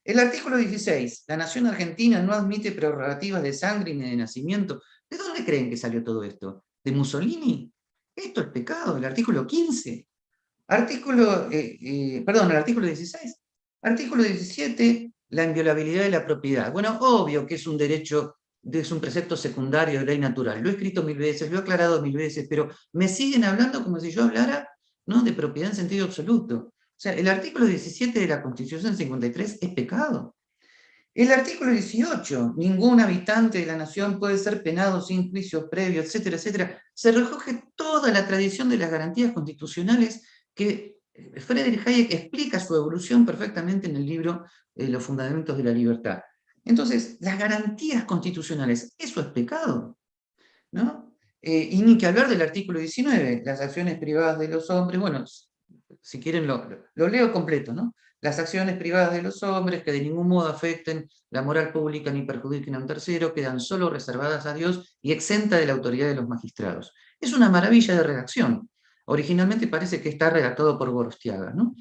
El artículo 16, la nación argentina no admite prerrogativas de sangre ni de nacimiento. ¿De dónde creen que salió todo esto? ¿De Mussolini? Esto es pecado, el artículo 15. Perdón, el artículo 16. Artículo 17, la inviolabilidad de la propiedad. Bueno, obvio que es un derecho, es un precepto secundario de ley natural. Lo he escrito 1000 veces, lo he aclarado 1000 veces, pero me siguen hablando como si yo hablara, ¿no?, de propiedad en sentido absoluto. O sea, el artículo 17 de la Constitución 53 es pecado. El artículo 18, ningún habitante de la nación puede ser penado sin juicio previo, etcétera, etcétera. Se recoge toda la tradición de las garantías constitucionales que Friedrich Hayek explica su evolución perfectamente en el libro Los Fundamentos de la Libertad. Entonces, las garantías constitucionales, ¿eso es pecado? ¿No? Y ni que hablar del artículo 19, las acciones privadas de los hombres. Bueno, si quieren lo leo completo, ¿no? Las acciones privadas de los hombres que de ningún modo afecten la moral pública ni perjudiquen a un tercero quedan solo reservadas a Dios y exenta de la autoridad de los magistrados. Es una maravilla de redacción. Originalmente parece que está redactado por Gorostiaga, ¿no?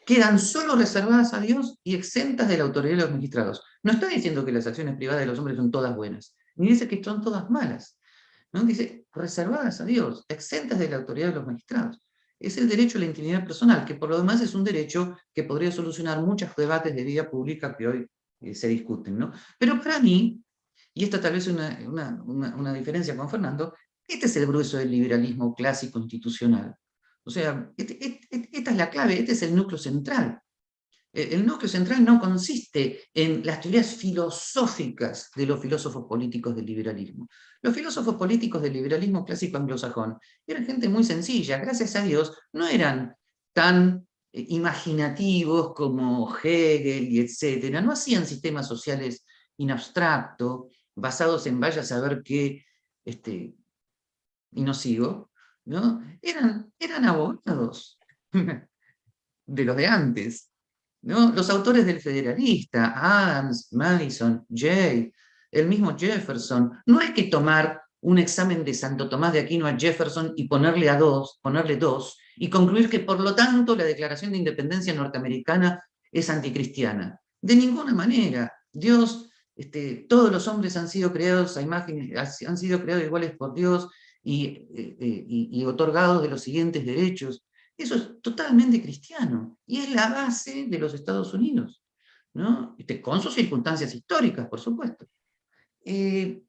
Quedan solo reservadas a Dios y exentas de la autoridad de los magistrados. No está diciendo que las acciones privadas de los hombres son todas buenas, ni dice que son todas malas, ¿no? Dice reservadas a Dios, exentas de la autoridad de los magistrados. Es el derecho a la intimidad personal, que por lo demás es un derecho que podría solucionar muchos debates de vida pública que hoy se discuten, ¿no? Pero para mí, y esta tal vez es una diferencia con Fernando, este es el grueso del liberalismo clásico institucional. O sea, esta es la clave, este es el núcleo central. El núcleo central no consiste en las teorías filosóficas de los filósofos políticos del liberalismo. Los filósofos políticos del liberalismo clásico anglosajón eran gente muy sencilla, gracias a Dios, no eran tan imaginativos como Hegel y etcétera, no hacían sistemas sociales in abstracto, basados en vaya a saber qué, y no sigo, ¿no? Eran abogados de los de antes, ¿no? Los autores del Federalista, Adams, Madison, Jay, el mismo Jefferson. No hay que tomar un examen de Santo Tomás de Aquino a Jefferson y ponerle dos, y concluir que por lo tanto la Declaración de Independencia norteamericana es anticristiana. De ninguna manera. Dios, todos los hombres han sido creados a imagen, han sido creados iguales por Dios y otorgados de los siguientes derechos. Eso es totalmente cristiano y es la base de los Estados Unidos, ¿no? Con sus circunstancias históricas, por supuesto.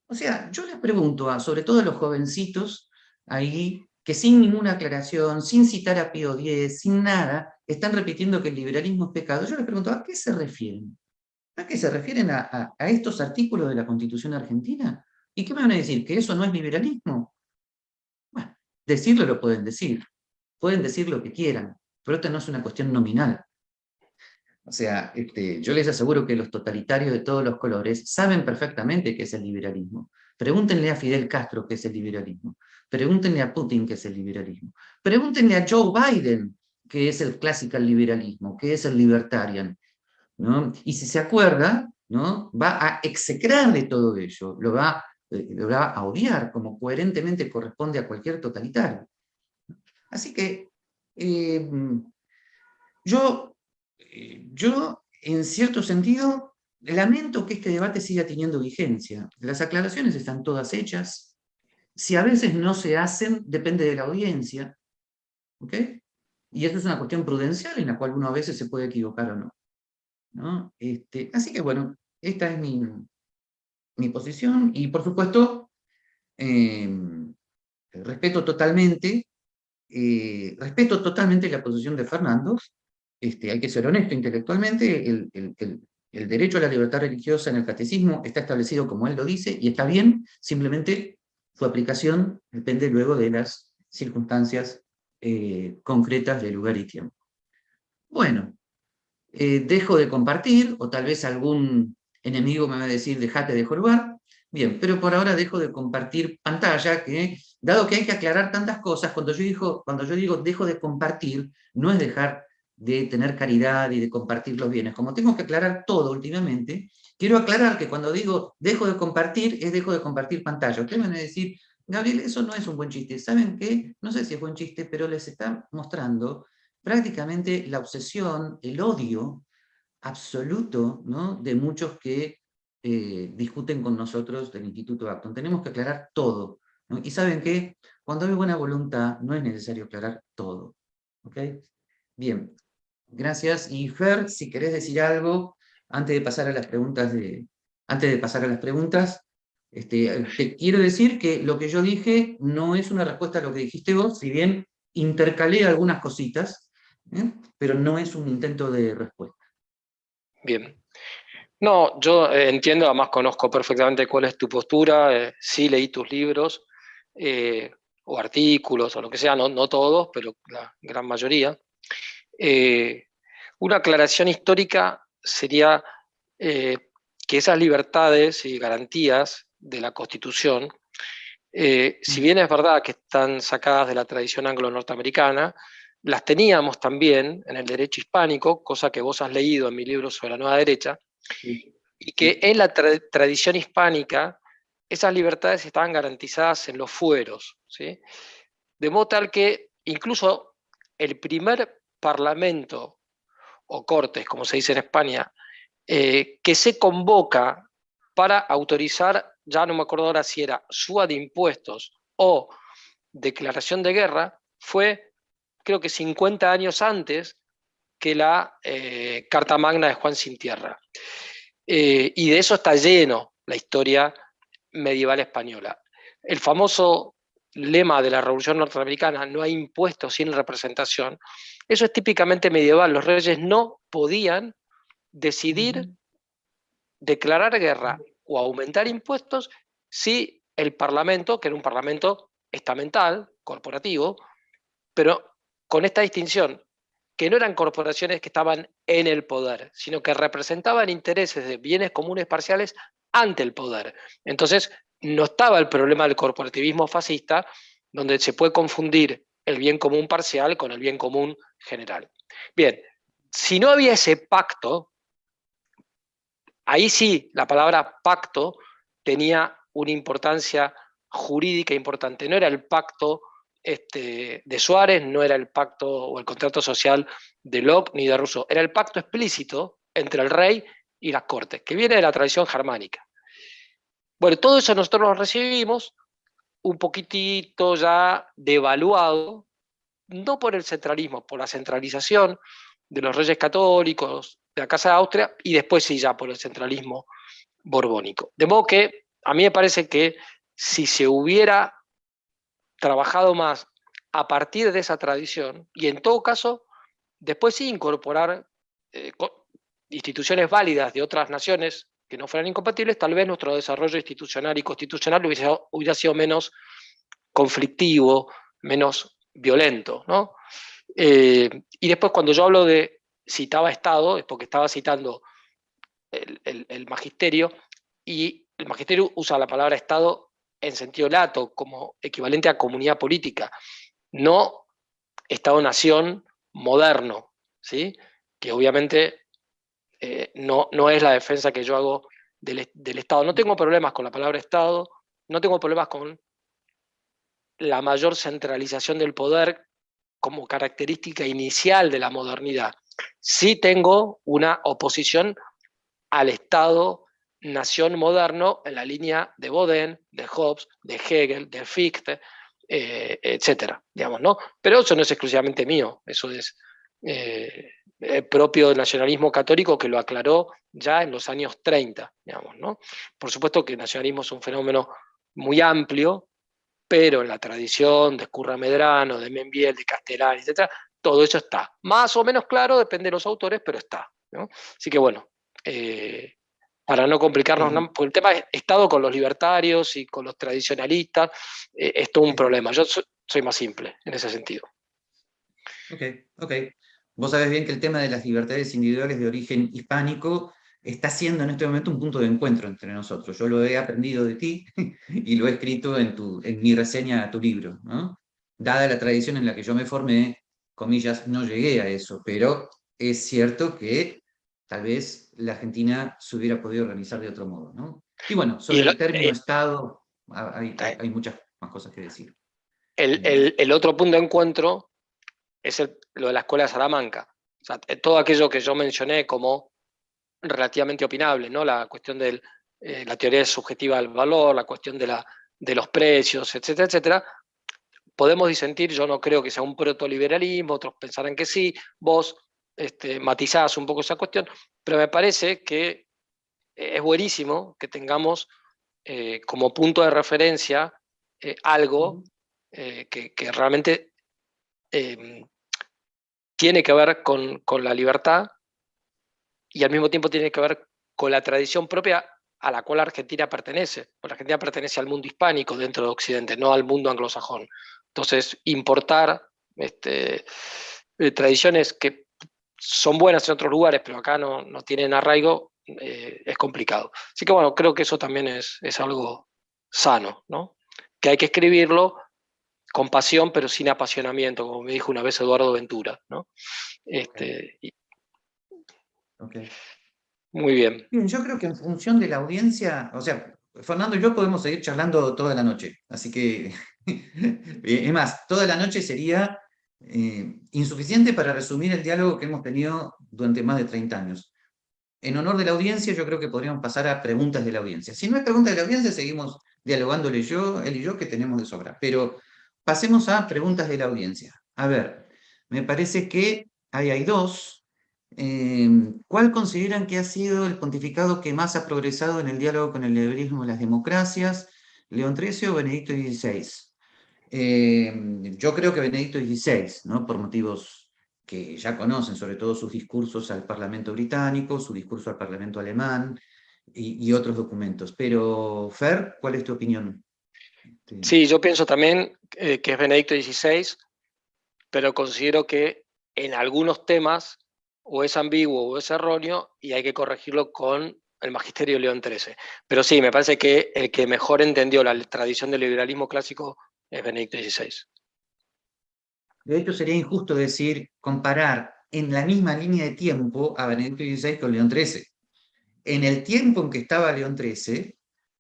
O sea, yo les pregunto, sobre todo a los jovencitos ahí, que sin ninguna aclaración, sin citar a Pío X, sin nada, están repitiendo que el liberalismo es pecado. Yo les pregunto, ¿a qué se refieren? ¿A qué se refieren a estos artículos de la Constitución Argentina? ¿Y qué me van a decir? ¿Que eso no es liberalismo? Bueno, decirlo lo pueden decir lo que quieran, pero esta no es una cuestión nominal. O sea, yo les aseguro que los totalitarios de todos los colores saben perfectamente qué es el liberalismo. Pregúntenle a Fidel Castro qué es el liberalismo. Pregúntenle a Putin qué es el liberalismo. Pregúntenle a Joe Biden qué es el classical liberalismo, qué es el libertarian, ¿no? Y si se acuerda, ¿no?, va a execrar de todo ello, lo va a odiar, como coherentemente corresponde a cualquier totalitario. Así que yo, en cierto sentido, lamento que este debate siga teniendo vigencia. Las aclaraciones están todas hechas. Si a veces no se hacen, depende de la audiencia. ¿Ok? Y eso es una cuestión prudencial en la cual uno a veces se puede equivocar o no, ¿no? Así que bueno, esta es mi posición. Y por supuesto, respeto totalmente la posición de Fernando. Hay que ser honesto intelectualmente. El derecho a la libertad religiosa en el catecismo está establecido como él lo dice, y está bien, simplemente su aplicación depende luego de las circunstancias concretas de lugar y tiempo. Bueno, dejo de compartir, o tal vez algún enemigo me va a decir, dejate de jorobar. Bien, pero por ahora dejo de compartir pantalla, que dado que hay que aclarar tantas cosas, cuando yo digo dejo de compartir, no es dejar de tener caridad y de compartir los bienes. Como tengo que aclarar todo últimamente, quiero aclarar que cuando digo dejo de compartir, es dejo de compartir pantalla. Ustedes van a decir, Gabriel, eso no es un buen chiste. ¿Saben qué? No sé si es buen chiste, pero les está mostrando prácticamente la obsesión, el odio absoluto, ¿no?, de muchos que discuten con nosotros del Instituto Acton. Tenemos que aclarar todo, ¿no? Y ¿saben qué? Cuando hay buena voluntad, no es necesario aclarar todo. ¿Ok? Bien, gracias. Y Fer, si querés decir algo antes de pasar a las preguntas antes de pasar a las preguntas, te quiero decir que lo que yo dije no es una respuesta a lo que dijiste vos, si bien intercalé algunas cositas, pero no es un intento de respuesta. Bien. No, yo entiendo, además conozco perfectamente cuál es tu postura, sí leí tus libros, eh, o artículos, o lo que sea, no, no todos, pero la gran mayoría. Eh, una aclaración histórica sería eh, que esas libertades y garantías de la Constitución, si bien es verdad que están sacadas de la tradición anglo-norteamericana, las teníamos también en el derecho hispánico, cosa que vos has leído en mi libro sobre la nueva derecha, Sí, y que sí. en la tradición hispánica esas libertades estaban garantizadas en los fueros, ¿sí? De modo tal que incluso el primer parlamento o cortes, como se dice en España, que se convoca para autorizar, ya no me acuerdo ahora si era suba de impuestos o declaración de guerra, fue creo que 50 años antes que la Carta Magna de Juan Sin Tierra. Y de eso está lleno la historia medieval española. El famoso lema de la Revolución Norteamericana, no hay impuestos sin representación, eso es típicamente medieval. Los reyes no podían decidir Ujú. declarar guerra o aumentar impuestos si el Parlamento, que era un Parlamento estamental, corporativo, pero con esta distinción, que no eran corporaciones que estaban en el poder, sino que representaban intereses de bienes comunes parciales ante el poder. Entonces, no estaba el problema del corporativismo fascista, donde se puede confundir el bien común parcial con el bien común general. Bien, si no había ese pacto, ahí sí la palabra pacto tenía una importancia jurídica importante. No era el pacto de Suárez, no era el pacto o el contrato social de Locke ni de Rousseau, era el pacto explícito entre el rey y las cortes, que viene de la tradición germánica. Bueno, todo eso nosotros lo recibimos un poquitito ya devaluado, no por el centralismo, por la centralización de los reyes católicos, de la Casa de Austria, y después sí ya por el centralismo borbónico. De modo que a mí me parece que si se hubiera trabajado más a partir de esa tradición, y en todo caso, después sí incorporar eh, instituciones válidas de otras naciones que no fueran incompatibles, tal vez nuestro desarrollo institucional y constitucional hubiera sido menos conflictivo, menos violento, ¿no? Y después cuando yo hablo de citaba Estado, es porque estaba citando el magisterio, y el magisterio usa la palabra Estado en sentido lato, como equivalente a comunidad política, no Estado-nación moderno, ¿sí? Que obviamente no, no es la defensa que yo hago del Estado. No tengo problemas con la palabra Estado, no tengo problemas con la mayor centralización del poder como característica inicial de la modernidad. Sí tengo una oposición al Estado-nación moderno en la línea de Baudin, de Hobbes, de Hegel, de Fichte, etcétera, digamos, ¿no? Pero eso no es exclusivamente mío, eso es propio del nacionalismo católico, que lo aclaró ya en los años 30, digamos, ¿no? Por supuesto que el nacionalismo es un fenómeno muy amplio, pero en la tradición de Curra Medrano, de Membiel, de Castellani, etcétera, todo eso está. Más o menos claro, depende de los autores, pero está, ¿no? Así que bueno, eh, para no complicarnos, Sí, porque el tema es Estado con los libertarios y con los tradicionalistas, es todo un sí, sí. problema. Yo soy más simple en ese sentido. Ok, ok. Vos sabés bien que el tema de las libertades individuales de origen hispánico está siendo en este momento un punto de encuentro entre nosotros. Yo lo he aprendido de ti y lo he escrito en mi reseña a tu libro, ¿no? Dada la tradición en la que yo me formé, comillas, no llegué a eso, pero es cierto que tal vez la Argentina se hubiera podido organizar de otro modo, ¿no? Y bueno, Y sobre el término Estado hay eh, muchas. más cosas que decir. El otro punto de encuentro es lo de la Escuela de Salamanca. O sea, todo aquello que yo mencioné como relativamente opinable, ¿no? La cuestión de la teoría subjetiva del valor, la cuestión de los precios, etcétera, etcétera. Podemos disentir, yo no creo que sea un protoliberalismo, otros pensarán que sí, vos matizás un poco esa cuestión, pero me parece que es buenísimo que tengamos como punto de referencia algo que realmente eh, tiene que ver con la libertad y al mismo tiempo tiene que ver con la tradición propia a la cual Argentina pertenece. Porque Argentina pertenece al mundo hispánico dentro de Occidente, no al mundo anglosajón. Entonces, importar tradiciones que son buenas en otros lugares, pero acá no tienen arraigo, es complicado. Así que bueno, creo que eso también es algo sano, ¿no? Que hay que escribirlo con pasión, pero sin apasionamiento, como me dijo una vez Eduardo Ventura, ¿no? Okay. Muy bien. Bien, yo creo que en función de la audiencia, o sea, Fernando y yo podemos seguir charlando toda la noche, así que, es más, toda la noche sería insuficiente para resumir el diálogo que hemos tenido durante más de 30 años. En honor de la audiencia, yo creo que podríamos pasar a preguntas de la audiencia. Si no hay preguntas de la audiencia, seguimos dialogándole él y yo, que tenemos de sobra. Pero pasemos a preguntas de la audiencia. A ver, me parece que ahí hay dos. ¿Cuál consideran que ha sido el pontificado que más ha progresado en el diálogo con el liberalismo y las democracias? ¿León XIII o Benedicto XVI? Yo creo que Benedicto XVI, ¿no? Por motivos que ya conocen, sobre todo sus discursos al Parlamento británico, su discurso al Parlamento alemán y otros documentos. Pero, Fer, ¿cuál es tu opinión? Sí, yo pienso también que es Benedicto XVI, pero considero que en algunos temas o es ambiguo o es erróneo y hay que corregirlo con el magisterio de León XIII. Pero sí, me parece que el que mejor entendió la tradición del liberalismo clásico es Benedicto XVI. De hecho, sería injusto decir, comparar en la misma línea de tiempo a Benedicto XVI con León XIII. En el tiempo en que estaba León XIII,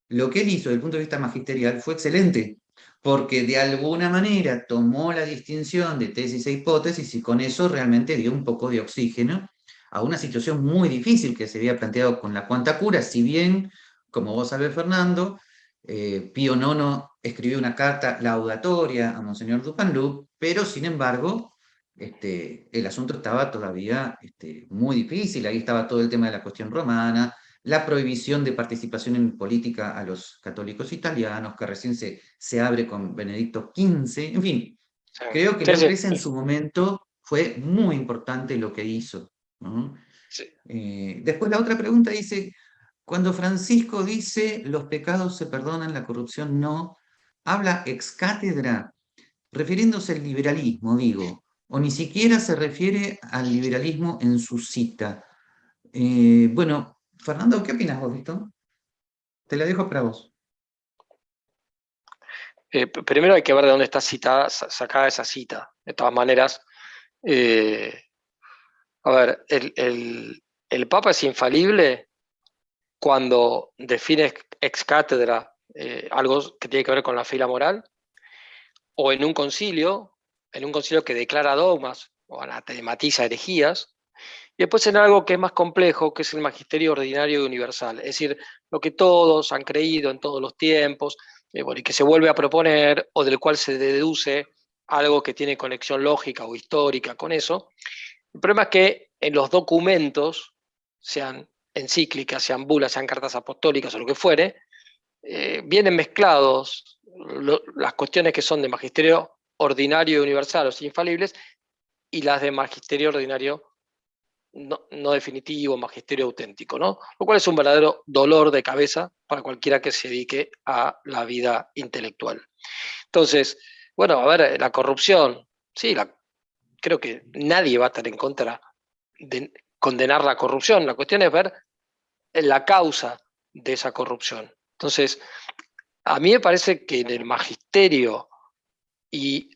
lo que él hizo desde el punto de vista magisterial fue excelente, porque de alguna manera tomó la distinción de tesis e hipótesis y con eso realmente dio un poco de oxígeno a una situación muy difícil que se había planteado con la cuanta cura, si bien, como vos sabés, Fernando, Pío IX escribió una carta laudatoria a Monseñor Dupanloup, pero sin embargo, el asunto estaba todavía muy difícil, ahí estaba todo el tema de la cuestión romana, la prohibición de participación en política a los católicos italianos, que recién se abre con Benedicto XV, en fin, Sí, creo que sí, León sí, XIII en su momento fue muy importante lo que hizo, ¿no? sí. Después la otra pregunta dice, cuando Francisco dice los pecados se perdonan, la corrupción no, habla ex cátedra, refiriéndose al liberalismo, digo, o ni siquiera se refiere al liberalismo en su cita. Bueno, Fernando, ¿qué opinas vos de esto? Te la dejo para vos. Primero hay que ver de dónde está sacada esa cita. De todas maneras, eh, a ver, el Papa es infalible cuando define ex cátedra algo que tiene que ver con la fe y la moral, o en un concilio que declara dogmas o anatematiza herejías, y después en algo que es más complejo, que es el magisterio ordinario y universal, es decir, lo que todos han creído en todos los tiempos, bueno, y que se vuelve a proponer, o del cual se deduce algo que tiene conexión lógica o histórica con eso. El problema es que en los documentos, sean encíclicas, sean bulas, sean cartas apostólicas o lo que fuere, vienen mezclados las cuestiones que son de magisterio ordinario y universal o infalibles y las de magisterio ordinario no definitivo, magisterio auténtico, ¿no? Lo cual es un verdadero dolor de cabeza para cualquiera que se dedique a la vida intelectual. Entonces, bueno, a ver, la corrupción, sí, creo que nadie va a estar en contra de condenar la corrupción. La cuestión es ver la causa de esa corrupción. Entonces, a mí me parece que en el magisterio y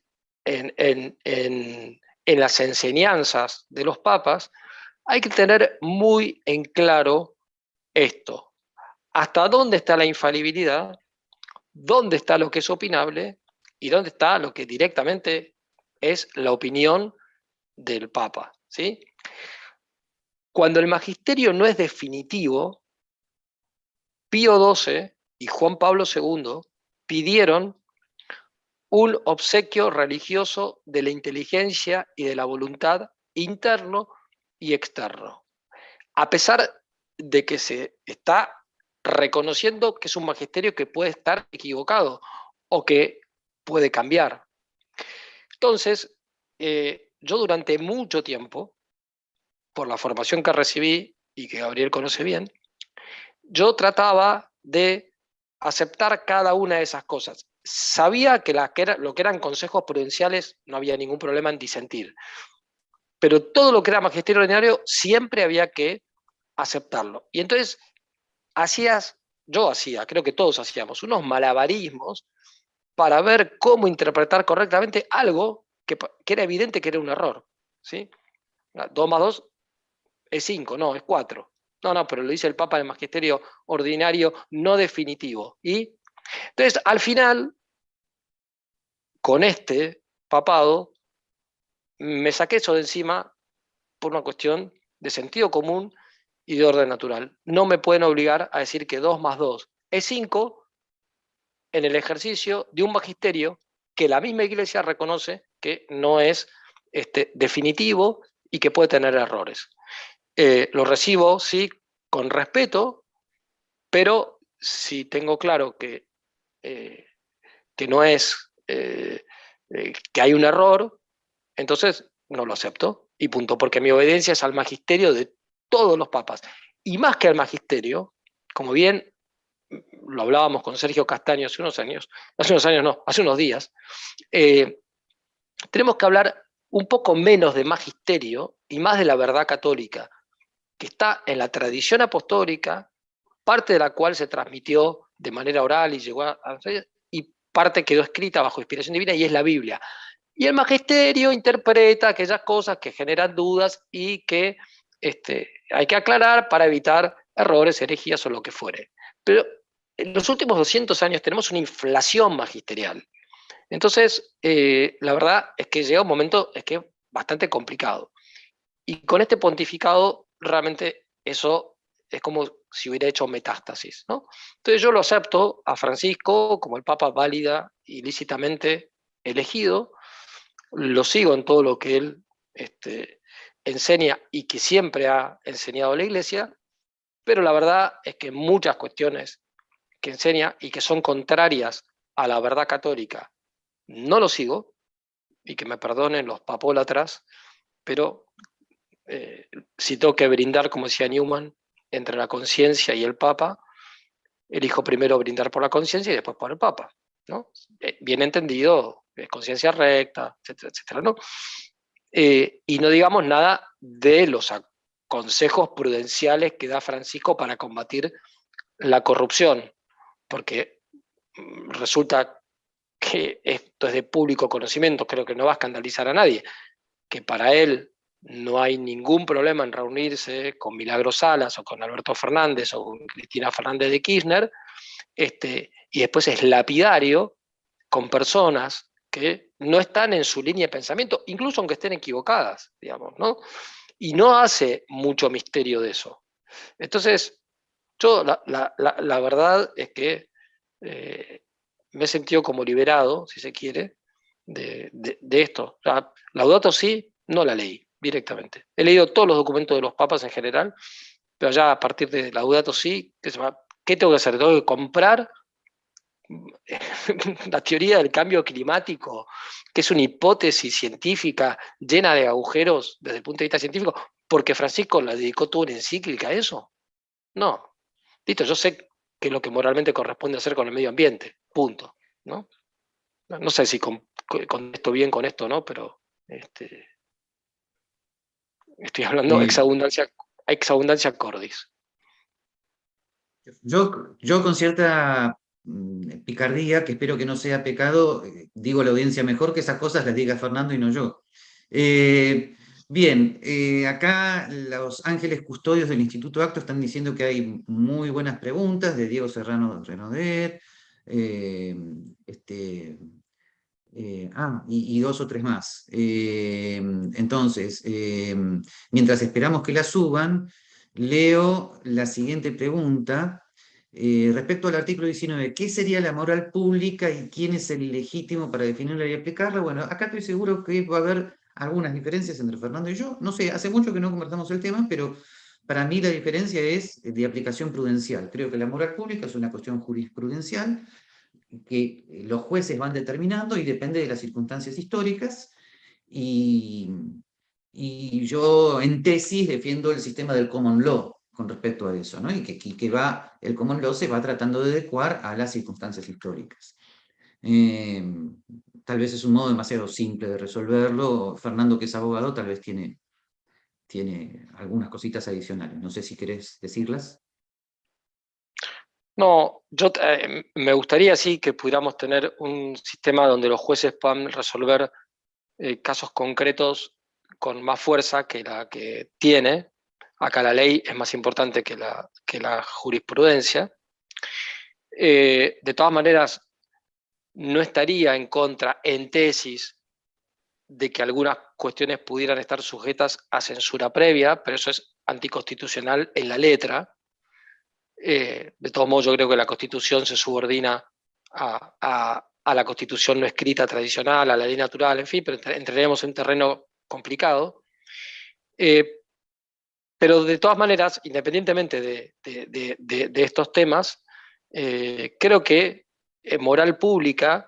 en las enseñanzas de los papas hay que tener muy en claro esto. ¿Hasta dónde está la infalibilidad dónde está lo que es opinable y dónde está lo que directamente es la opinión del Papa, ¿sí? Cuando el magisterio no es definitivo, Pío XII y Juan Pablo II pidieron un obsequio religioso de la inteligencia y de la voluntad interno y externo, a pesar de que se está reconociendo que es un magisterio que puede estar equivocado o que puede cambiar. Entonces, yo durante mucho tiempo, por la formación que recibí y que Gabriel conoce bien, yo trataba de aceptar cada una de esas cosas. Sabía que, lo que eran consejos prudenciales no había ningún problema en disentir, pero todo lo que era magisterio ordinario siempre había que aceptarlo. Y entonces yo hacía, creo que todos hacíamos, unos malabarismos para ver cómo interpretar correctamente algo que era evidente que era un error. ¿Sí? 2 más 2 es 5, no, es 4. No, no, pero lo dice el Papa en el magisterio ordinario no definitivo. Y entonces, al final, con este papado, me saqué eso de encima por una cuestión de sentido común y de orden natural. No me pueden obligar a decir que 2 más 2 es 5 en el ejercicio de un magisterio que la misma Iglesia reconoce que no es definitivo y que puede tener errores. Lo recibo, sí, con respeto, pero si tengo claro eh, que no es, que hay un error, entonces no lo acepto y punto, porque mi obediencia es al magisterio de todos los papas. Y más que al magisterio, como bien lo hablábamos con Sergio Castaño hace unos años no, hace unos días, eh, tenemos que hablar un poco menos de magisterio y más de la verdad católica, que está en la tradición apostólica, parte de la cual se transmitió de manera oral y llegó y parte quedó escrita bajo inspiración divina y es la Biblia. Y el magisterio interpreta aquellas cosas que generan dudas y que hay que aclarar para evitar errores, herejías o lo que fuere. Pero en los últimos 200 años tenemos una inflación magisterial. Entonces, la verdad es que llega un momento es que es bastante complicado. Y con este pontificado, realmente eso es como si hubiera hecho metástasis, ¿no? Entonces yo lo acepto a Francisco como el Papa válida y lícitamente elegido, lo sigo en todo lo que él enseña y que siempre ha enseñado la Iglesia, pero la verdad es que muchas cuestiones que enseña y que son contrarias a la verdad católica no lo sigo, y que me perdonen los papólatras, pero si tengo que brindar, como decía Newman, entre la conciencia y el Papa, elijo primero brindar por la conciencia y después por el Papa, ¿no? Bien entendido, conciencia recta, etcétera, etcétera, ¿no? Y no digamos nada de los consejos prudenciales que da Francisco para combatir la corrupción, porque resulta que esto es de público conocimiento, creo que no va a escandalizar a nadie, que para él no hay ningún problema en reunirse con Milagros Salas o con Alberto Fernández o con Cristina Fernández de Kirchner, y después es lapidario con personas que no están en su línea de pensamiento, incluso aunque estén equivocadas, digamos, ¿no? Y no hace mucho misterio de eso. Entonces, yo la verdad es que me he sentido como liberado, si se quiere, de esto. O sea, Laudato Si no la leí directamente. He leído todos los documentos de los papas en general, pero ya a partir de Laudato Si, ¿qué tengo que hacer? Tengo que comprar la teoría del cambio climático, que es una hipótesis científica llena de agujeros desde el punto de vista científico, porque Francisco la dedicó toda una encíclica a eso. No. Listo, yo sé qué es lo que moralmente corresponde hacer con el medio ambiente. Punto. ¿No? No sé si contesto bien con esto, ¿no? Pero estoy hablando ex abundancia cordis. Yo con cierta picardía, que espero que no sea pecado, digo a la audiencia mejor que esas cosas las diga Fernando y no yo. Bien, acá los ángeles custodios del Instituto Acto están diciendo que hay muy buenas preguntas de Diego Serrano Renodet, eh, este, y dos o tres más. Entonces, mientras esperamos que la suban, leo la siguiente pregunta. Respecto al artículo 19, ¿qué sería la moral pública y quién es el legítimo para definirla y aplicarla? Bueno, acá estoy seguro que va a haber algunas diferencias entre Fernando y yo. No sé, hace mucho que no conversamos el tema, pero para mí la diferencia es de aplicación prudencial. Creo que la moral pública es una cuestión jurisprudencial que los jueces van determinando y depende de las circunstancias históricas. Y, y yo en tesis defiendo el sistema del common law con respecto a eso, ¿no? El common law se va tratando de adecuar a las circunstancias históricas. Eh, Tal vez es un modo demasiado simple de resolverlo. Fernando, que es abogado, tal vez tiene algunas cositas adicionales. No sé si querés decirlas. No, me gustaría sí que pudiéramos tener un sistema donde los jueces puedan resolver casos concretos con más fuerza que la que tiene. Acá la ley es más importante que la jurisprudencia. De todas maneras, no estaría en contra, en tesis, de que algunas cuestiones pudieran estar sujetas a censura previa, pero eso es anticonstitucional en la letra. De todos modos, yo creo que la Constitución se subordina a la Constitución no escrita tradicional, a la ley natural, en fin, pero entraremos en un terreno complicado. Pero de todas maneras, independientemente de estos temas, creo que moral pública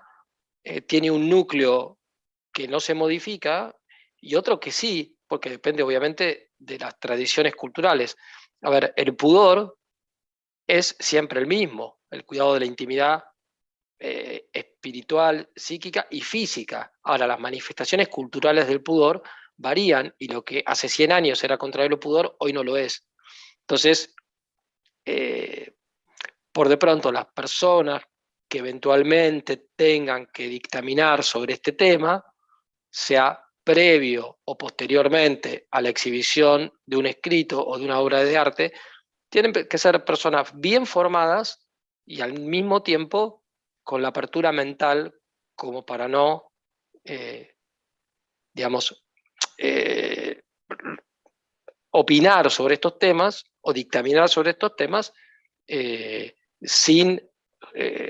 tiene un núcleo que no se modifica y otro que sí, porque depende obviamente de las tradiciones culturales. A ver, el pudor es siempre el mismo, el cuidado de la intimidad espiritual, psíquica y física. Ahora, las manifestaciones culturales del pudor varían y lo que hace 100 años era contrario al pudor, hoy no lo es. Entonces, eh, por de pronto, las personas que eventualmente tengan que dictaminar sobre este tema, sea previo o posteriormente a la exhibición de un escrito o de una obra de arte, tienen que ser personas bien formadas y al mismo tiempo con la apertura mental como para no, eh, digamos, eh, opinar sobre estos temas o dictaminar sobre estos temas sin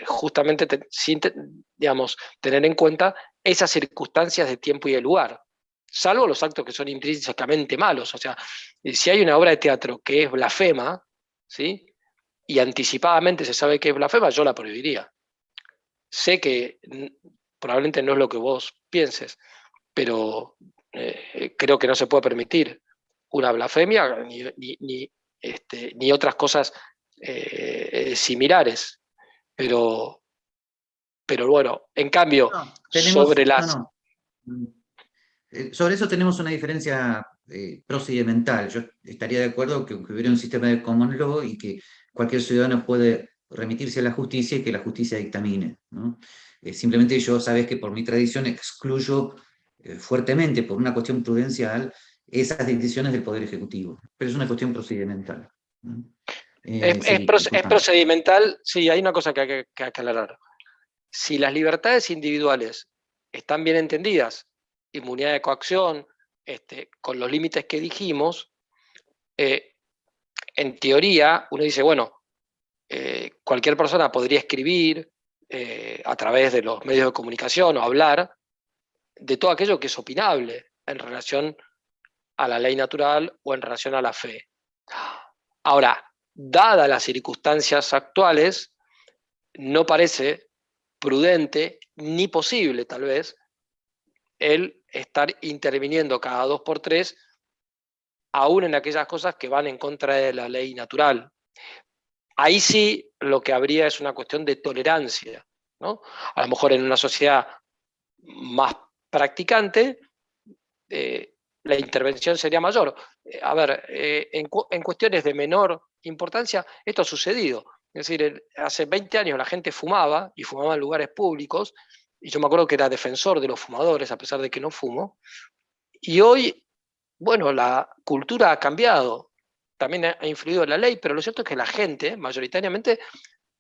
justamente sin digamos, tener en cuenta esas circunstancias de tiempo y de lugar, salvo los actos que son intrínsecamente malos. O sea, si hay una obra de teatro que es blasfema, ¿sí? Y anticipadamente se sabe que es blasfema, yo la prohibiría. Sé que probablemente no es lo que vos pienses, pero creo que no se puede permitir una blasfemia ni otras cosas similares. Pero, pero bueno, en cambio, No, sobre no, las... no. Sobre eso tenemos una diferencia procedimental. Yo estaría de acuerdo que hubiera un sistema de common law y que cualquier ciudadano puede remitirse a la justicia y que la justicia dictamine, ¿no? Simplemente yo, sabes que por mi tradición excluyo fuertemente, por una cuestión prudencial, esas decisiones del Poder Ejecutivo. Pero es una cuestión procedimental, ¿no? Sí, Es disculpame. procedimental, sí, hay una cosa que hay que aclarar. Si las libertades individuales están bien entendidas, inmunidad de coacción, con los límites que dijimos, eh, en teoría uno dice, bueno, cualquier persona podría escribir a través de los medios de comunicación o hablar de todo aquello que es opinable en relación a la ley natural o en relación a la fe. Ahora, dadas las circunstancias actuales, no parece prudente ni posible, tal vez, el estar interviniendo cada 2 por 3, aún en aquellas cosas que van en contra de la ley natural. Ahí sí lo que habría es una cuestión de tolerancia, ¿no? A lo mejor en una sociedad más practicante, la intervención sería mayor. A ver, en cuestiones de menor importancia, esto ha sucedido. Es decir, hace 20 años la gente fumaba y fumaba en lugares públicos, y yo me acuerdo que era defensor de los fumadores, a pesar de que no fumo, y hoy, bueno, la cultura ha cambiado, también ha influido en la ley, pero lo cierto es que la gente, mayoritariamente,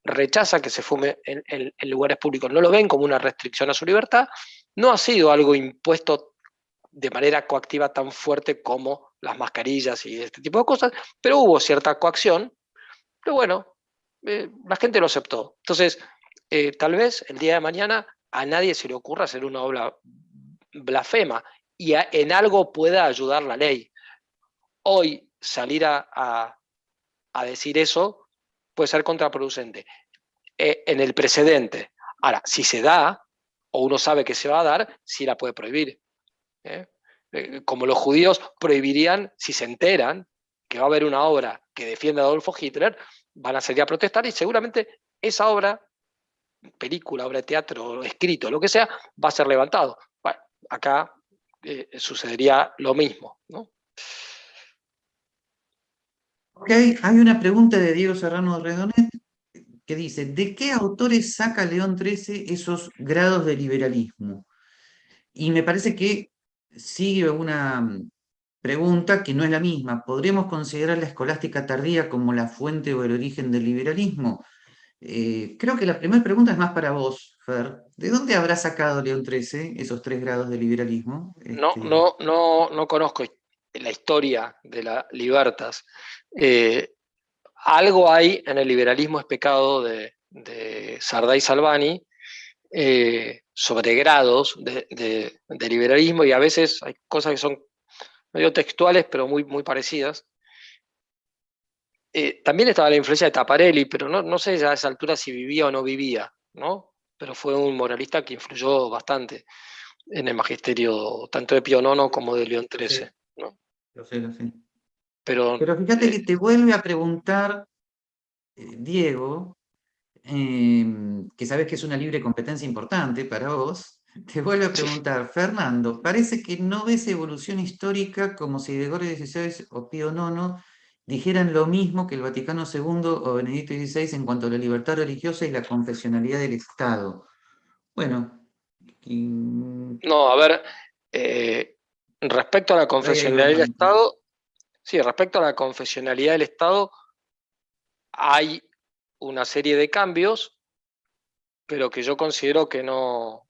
rechaza que se fume en lugares públicos, no lo ven como una restricción a su libertad, no ha sido algo impuesto de manera coactiva tan fuerte como las mascarillas y este tipo de cosas, pero hubo cierta coacción, pero bueno, la gente lo aceptó. Entonces, tal vez el día de mañana a nadie se le ocurra hacer una obra blasfema y en algo pueda ayudar la ley. Hoy salir a decir eso puede ser contraproducente. En el precedente. Ahora, si se da, o uno sabe que se va a dar, sí la puede prohibir. Como los judíos prohibirían, si se enteran que va a haber una obra que defiende a Adolfo Hitler, van a salir a protestar y seguramente esa obra, película, obra de teatro, escrito, lo que sea, va a ser levantado. Bueno, acá sucedería lo mismo, ¿no? Ok, hay una pregunta de Diego Serrano Redonet que dice, ¿de qué autores saca León XIII esos grados de liberalismo? Y me parece que sigue una pregunta que no es la misma. ¿Podríamos considerar la escolástica tardía como la fuente o el origen del liberalismo? Creo que la primera pregunta es más para vos, Fer. ¿De dónde habrá sacado León XIII esos 3 grados de liberalismo? No conozco la historia de la Libertas. Algo hay en el liberalismo es pecado de Sardá y Salvani sobre grados de liberalismo, y a veces hay cosas que son medio textuales, pero muy parecidas. También estaba la influencia de Taparelli, pero no sé ya a esa altura si vivía o no vivía, ¿no? Pero fue un moralista que influyó bastante en el magisterio tanto de Pío IX como de León Lo XIII, sé, ¿no? lo sé, lo sé. Pero Pero fíjate que te vuelve a preguntar, Diego, que sabes que es una libre competencia importante para vos, te vuelve a sí. preguntar, Fernando, parece que no ves evolución histórica como si Gregorio XVI o Pío IX dijeran lo mismo que el Vaticano II o Benedicto XVI en cuanto a la libertad religiosa y la confesionalidad del Estado. Bueno, y No, a ver, eh, respecto a la por ahí hay dos confesionalidad del matices. Estado, sí, respecto a la confesionalidad del Estado, hay una serie de cambios, pero que yo considero que no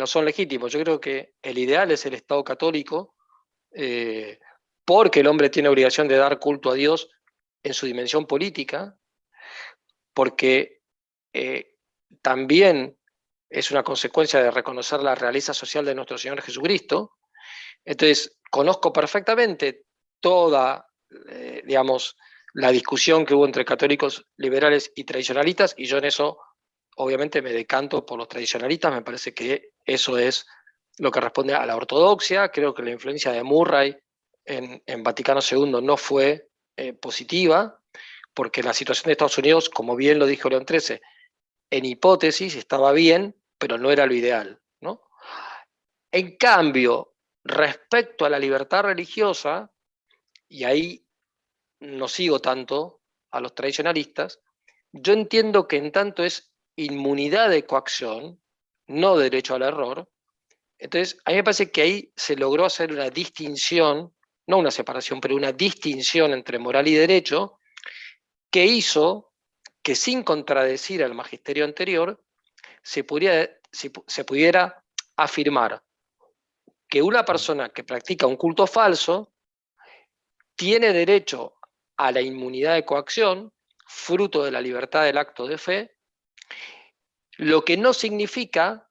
son legítimos. Yo creo que el ideal es el Estado católico, eh, porque el hombre tiene obligación de dar culto a Dios en su dimensión política, porque eh, también es una consecuencia de reconocer la realeza social de nuestro Señor Jesucristo. Entonces, conozco perfectamente toda, digamos, la discusión que hubo entre católicos liberales y tradicionalistas, y yo en eso obviamente me decanto por los tradicionalistas. Me parece que eso es lo que responde a la ortodoxia. Creo que la influencia de Murray en Vaticano II no fue positiva, porque la situación de Estados Unidos, como bien lo dijo León XIII, en hipótesis estaba bien, pero no era lo ideal, ¿no? En cambio, respecto a la libertad religiosa, y ahí no sigo tanto a los tradicionalistas, yo entiendo que en tanto es inmunidad de coacción, no derecho al error. Entonces, a mí me parece que ahí se logró hacer una distinción, no una separación, pero una distinción entre moral y derecho, que hizo que, sin contradecir al magisterio anterior, se pudiera afirmar que una persona que practica un culto falso tiene derecho a la inmunidad de coacción, fruto de la libertad del acto de fe, lo que no significa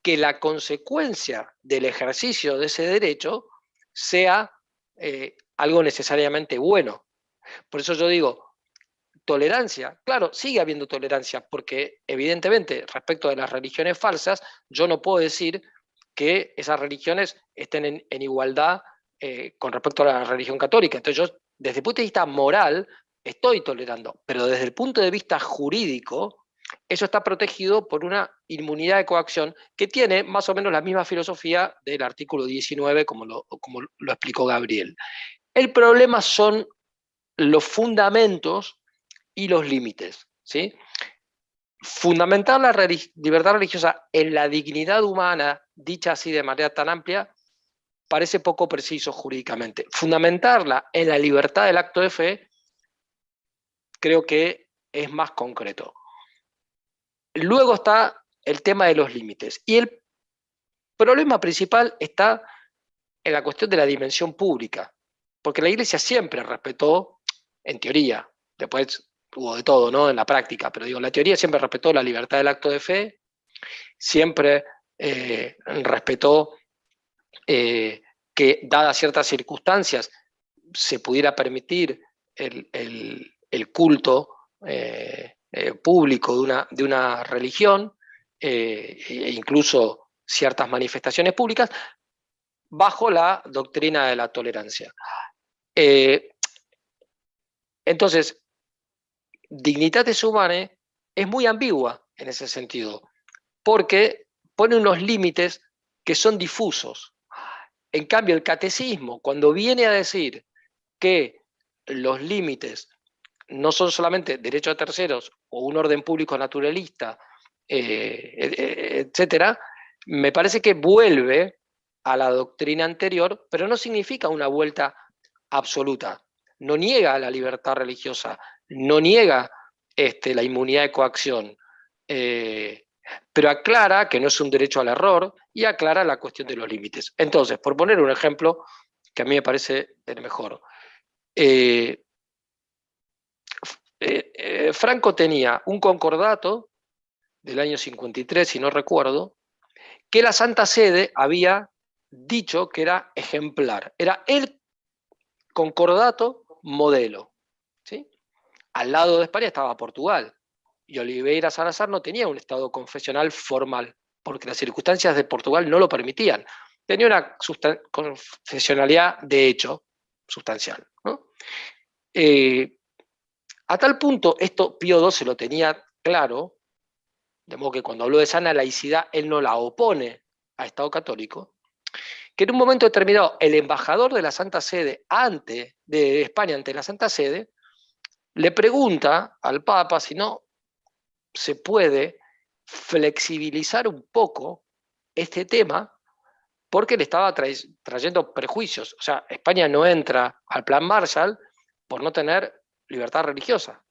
que la consecuencia del ejercicio de ese derecho sea algo necesariamente bueno. Por eso yo digo, tolerancia, claro, sigue habiendo tolerancia, porque evidentemente respecto de las religiones falsas, yo no puedo decir que esas religiones estén en igualdad con respecto a la religión católica. Entonces yo, desde el punto de vista moral, estoy tolerando, pero desde el punto de vista jurídico, eso está protegido por una inmunidad de coacción que tiene más o menos la misma filosofía del artículo 19, como lo explicó Gabriel. El problema son los fundamentos y los límites, ¿sí? Fundamentar la libertad religiosa en la dignidad humana, dicha así de manera tan amplia, parece poco preciso jurídicamente. Fundamentarla en la libertad del acto de fe, creo que es más concreto. Luego está el tema de los límites. Y el problema principal está en la cuestión de la dimensión pública, porque la Iglesia siempre respetó, en teoría, después hubo de todo, ¿no? En la práctica, pero digo, la teoría siempre respetó la libertad del acto de fe, siempre respetó que, dadas ciertas circunstancias, se pudiera permitir el culto público de una religión, e incluso ciertas manifestaciones públicas, bajo la doctrina de la tolerancia. Eh, entonces, Dignitatis Humanae es muy ambigua en ese sentido, porque pone unos límites que son difusos. En cambio, el catecismo, cuando viene a decir que los límites no son solamente derecho a terceros o un orden público naturalista, etcétera, me parece que vuelve a la doctrina anterior, pero no significa una vuelta absoluta. No niega la libertad religiosa, no niega la inmunidad de coacción, pero aclara que no es un derecho al error y aclara la cuestión de los límites. Entonces, por poner un ejemplo que a mí me parece el mejor, Franco tenía un concordato del año 53, si no recuerdo, que la Santa Sede había dicho que era ejemplar. Era el concordato modelo. ¿Sí? Al lado de España estaba Portugal, y Oliveira Salazar no tenía un estado confesional formal, porque las circunstancias de Portugal no lo permitían. Tenía una confesionalidad de hecho sustancial, ¿no? A tal punto, esto Pío XII se lo tenía claro, de modo que cuando habló de sana laicidad, él no la opone a Estado católico, que en un momento determinado el embajador de la Santa Sede de España ante la Santa Sede le pregunta al Papa si no se puede flexibilizar un poco este tema porque le estaba trayendo prejuicios. O sea, España no entra al plan Marshall por no tener libertad religiosa.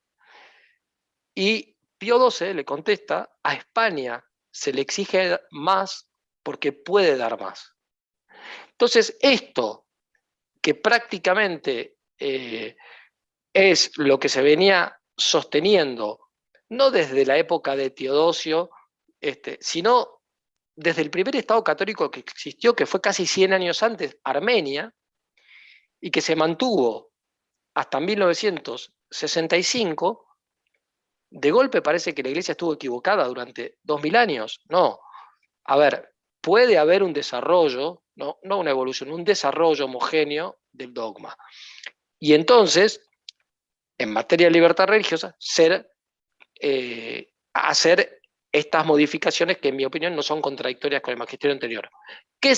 Y Pío XII le contesta, a España se le exige más porque puede dar más. Entonces, esto que prácticamente es lo que se venía sosteniendo, no desde la época de Teodosio, sino desde el primer Estado católico que existió, que fue casi 100 años antes, Armenia, y que se mantuvo hasta 1965, de golpe parece que la Iglesia estuvo equivocada durante 2000 años. No, a ver, puede haber un desarrollo, no una evolución, un desarrollo homogéneo del dogma. Y entonces, en materia de libertad religiosa, hacer estas modificaciones que en mi opinión no son contradictorias con el magisterio anterior. ¿Qué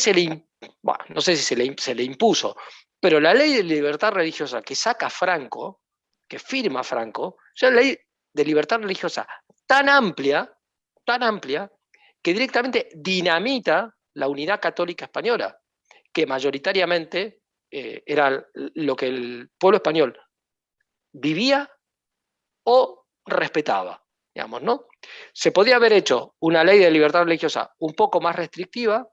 bueno, no sé si se le impuso, pero la ley de libertad religiosa que saca Franco, que firma Franco, es una ley de libertad religiosa tan amplia, que directamente dinamita la unidad católica española, que mayoritariamente era lo que el pueblo español vivía o respetaba, digamos, ¿no? Se podía haber hecho una ley de libertad religiosa un poco más restrictiva,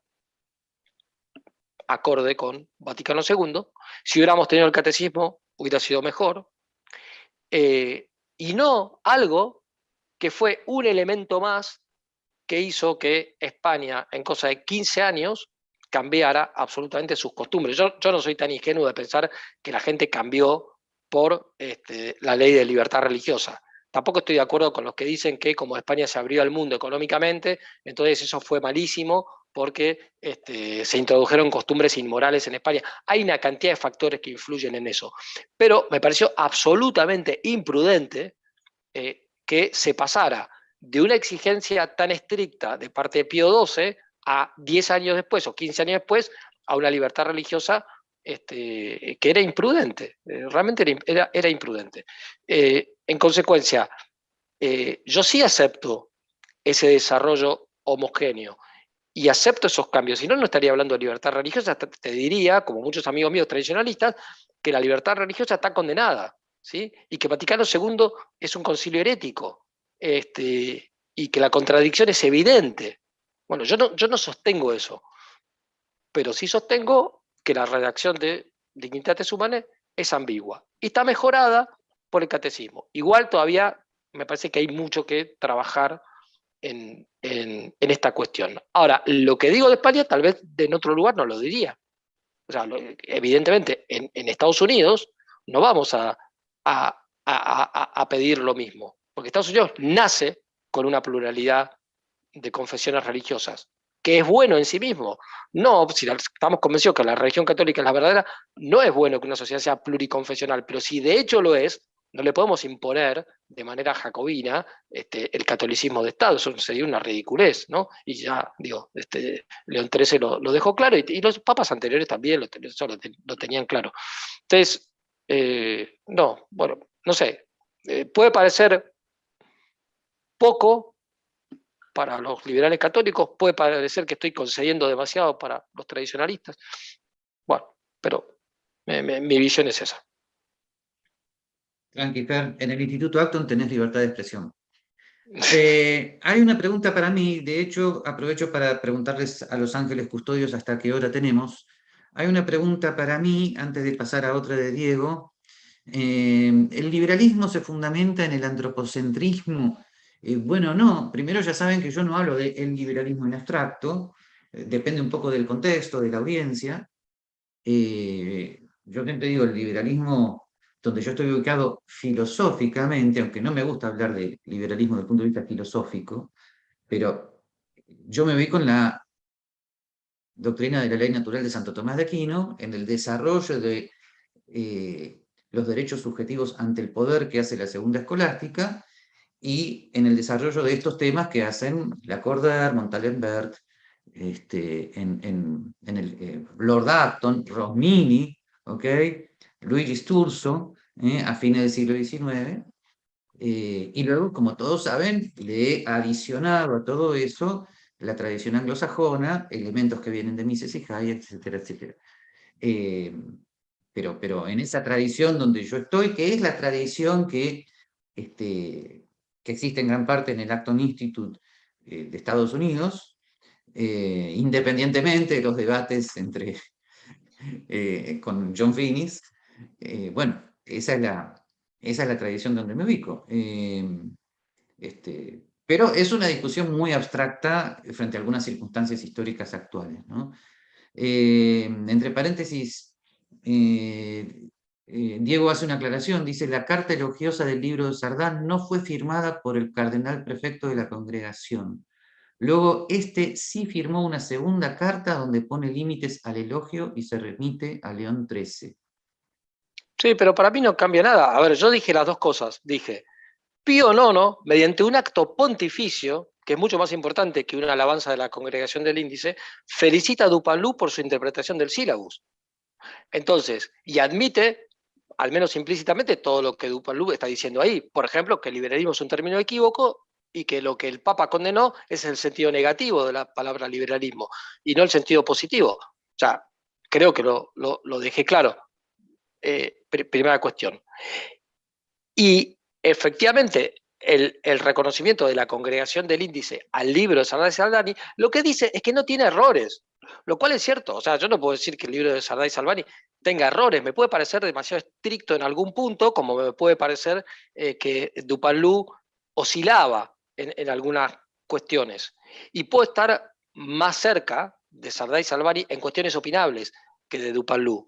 acorde con Vaticano II, si hubiéramos tenido el catecismo hubiera sido mejor, y no algo que fue un elemento más que hizo que España en cosa de 15 años cambiara absolutamente sus costumbres. Yo no soy tan ingenuo de pensar que la gente cambió por la ley de libertad religiosa. Tampoco estoy de acuerdo con los que dicen que como España se abrió al mundo económicamente, entonces eso fue malísimo porque se introdujeron costumbres inmorales en España. Hay una cantidad de factores que influyen en eso. Pero me pareció absolutamente imprudente que se pasara de una exigencia tan estricta de parte de Pío XII a 10 años después o 15 años después a una libertad religiosa que era imprudente, realmente era imprudente. En consecuencia, yo sí acepto ese desarrollo homogéneo y acepto esos cambios. Si no, no estaría hablando de libertad religiosa, te diría, como muchos amigos míos tradicionalistas, que la libertad religiosa está condenada, ¿sí? Y que Vaticano II es un concilio herético. y que la contradicción es evidente. Bueno, yo no sostengo eso, pero sí sostengo que la redacción de Dignitatis Humanae es ambigua y está mejorada por el catecismo. Igual todavía me parece que hay mucho que trabajar en esta cuestión. Ahora, lo que digo de España, tal vez en otro lugar no lo diría. O sea, evidentemente, en Estados Unidos no vamos a pedir lo mismo, porque Estados Unidos nace con una pluralidad de confesiones religiosas, que es bueno en sí mismo. No, si estamos convencidos que la religión católica es la verdadera, no es bueno que una sociedad sea pluriconfesional, pero si de hecho lo es, no le podemos imponer de manera jacobina el catolicismo de Estado, eso sería una ridiculez, ¿no? Y ya, digo, León XIII lo dejó claro y los papas anteriores también lo tenían claro. Entonces, no, bueno, no sé, puede parecer poco para los liberales católicos, puede parecer que estoy concediendo demasiado para los tradicionalistas. Bueno, pero mi visión es esa. Tranqui, Fer, en el Instituto Acton tenés libertad de expresión. Hay una pregunta para mí, de hecho, aprovecho para preguntarles a los ángeles custodios hasta qué hora tenemos. Hay una pregunta para mí, antes de pasar a otra de Diego. ¿El liberalismo se fundamenta en el antropocentrismo? Bueno, no. Primero ya saben que yo no hablo del liberalismo en abstracto, depende un poco del contexto, de la audiencia. Yo siempre digo, el liberalismo, donde yo estoy ubicado filosóficamente, aunque no me gusta hablar de liberalismo desde el punto de vista filosófico, pero yo me ubico en la doctrina de la ley natural de Santo Tomás de Aquino, en el desarrollo de los derechos subjetivos ante el poder que hace la segunda escolástica, y en el desarrollo de estos temas que hacen Lacordaire, Montalembert, en el Lord Acton, Rosmini, ¿okay? Luigi Sturzo, a fines del siglo XIX, y luego, como todos saben, le he adicionado a todo eso la tradición anglosajona, elementos que vienen de Mises y Hayek, etcétera, etcétera. Eh, pero en esa tradición donde yo estoy, que es la tradición que existe en gran parte en el Acton Institute de Estados Unidos, independientemente de los debates con John Finnis, bueno, esa es la tradición donde me ubico. Pero es una discusión muy abstracta frente a algunas circunstancias históricas actuales, ¿no? Entre paréntesis, Diego hace una aclaración, dice, la carta elogiosa del libro de Sardán no fue firmada por el cardenal prefecto de la congregación. Luego, este sí firmó una segunda carta donde pone límites al elogio y se remite a León XIII. Sí, pero para mí no cambia nada. A ver, yo dije las dos cosas. Dije, Pío IX, mediante un acto pontificio, que es mucho más importante que una alabanza de la congregación del índice, felicita a Dupanlú por su interpretación del sílabus. Entonces, y admite, al menos implícitamente, todo lo que Dupanlú está diciendo ahí. Por ejemplo, que el liberalismo es un término equívoco y que lo que el Papa condenó es el sentido negativo de la palabra liberalismo y no el sentido positivo. O sea, creo que lo dejé claro. Primera cuestión. Y efectivamente, el reconocimiento de la congregación del índice al libro de Sardá y Salvani, lo que dice es que no tiene errores, lo cual es cierto. O sea, yo no puedo decir que el libro de Sardá y Salvani tenga errores, me puede parecer demasiado estricto en algún punto, como me puede parecer que Dupanlú oscilaba en algunas cuestiones. Y puedo estar más cerca de Sardá y Salvani en cuestiones opinables que de Dupanlú.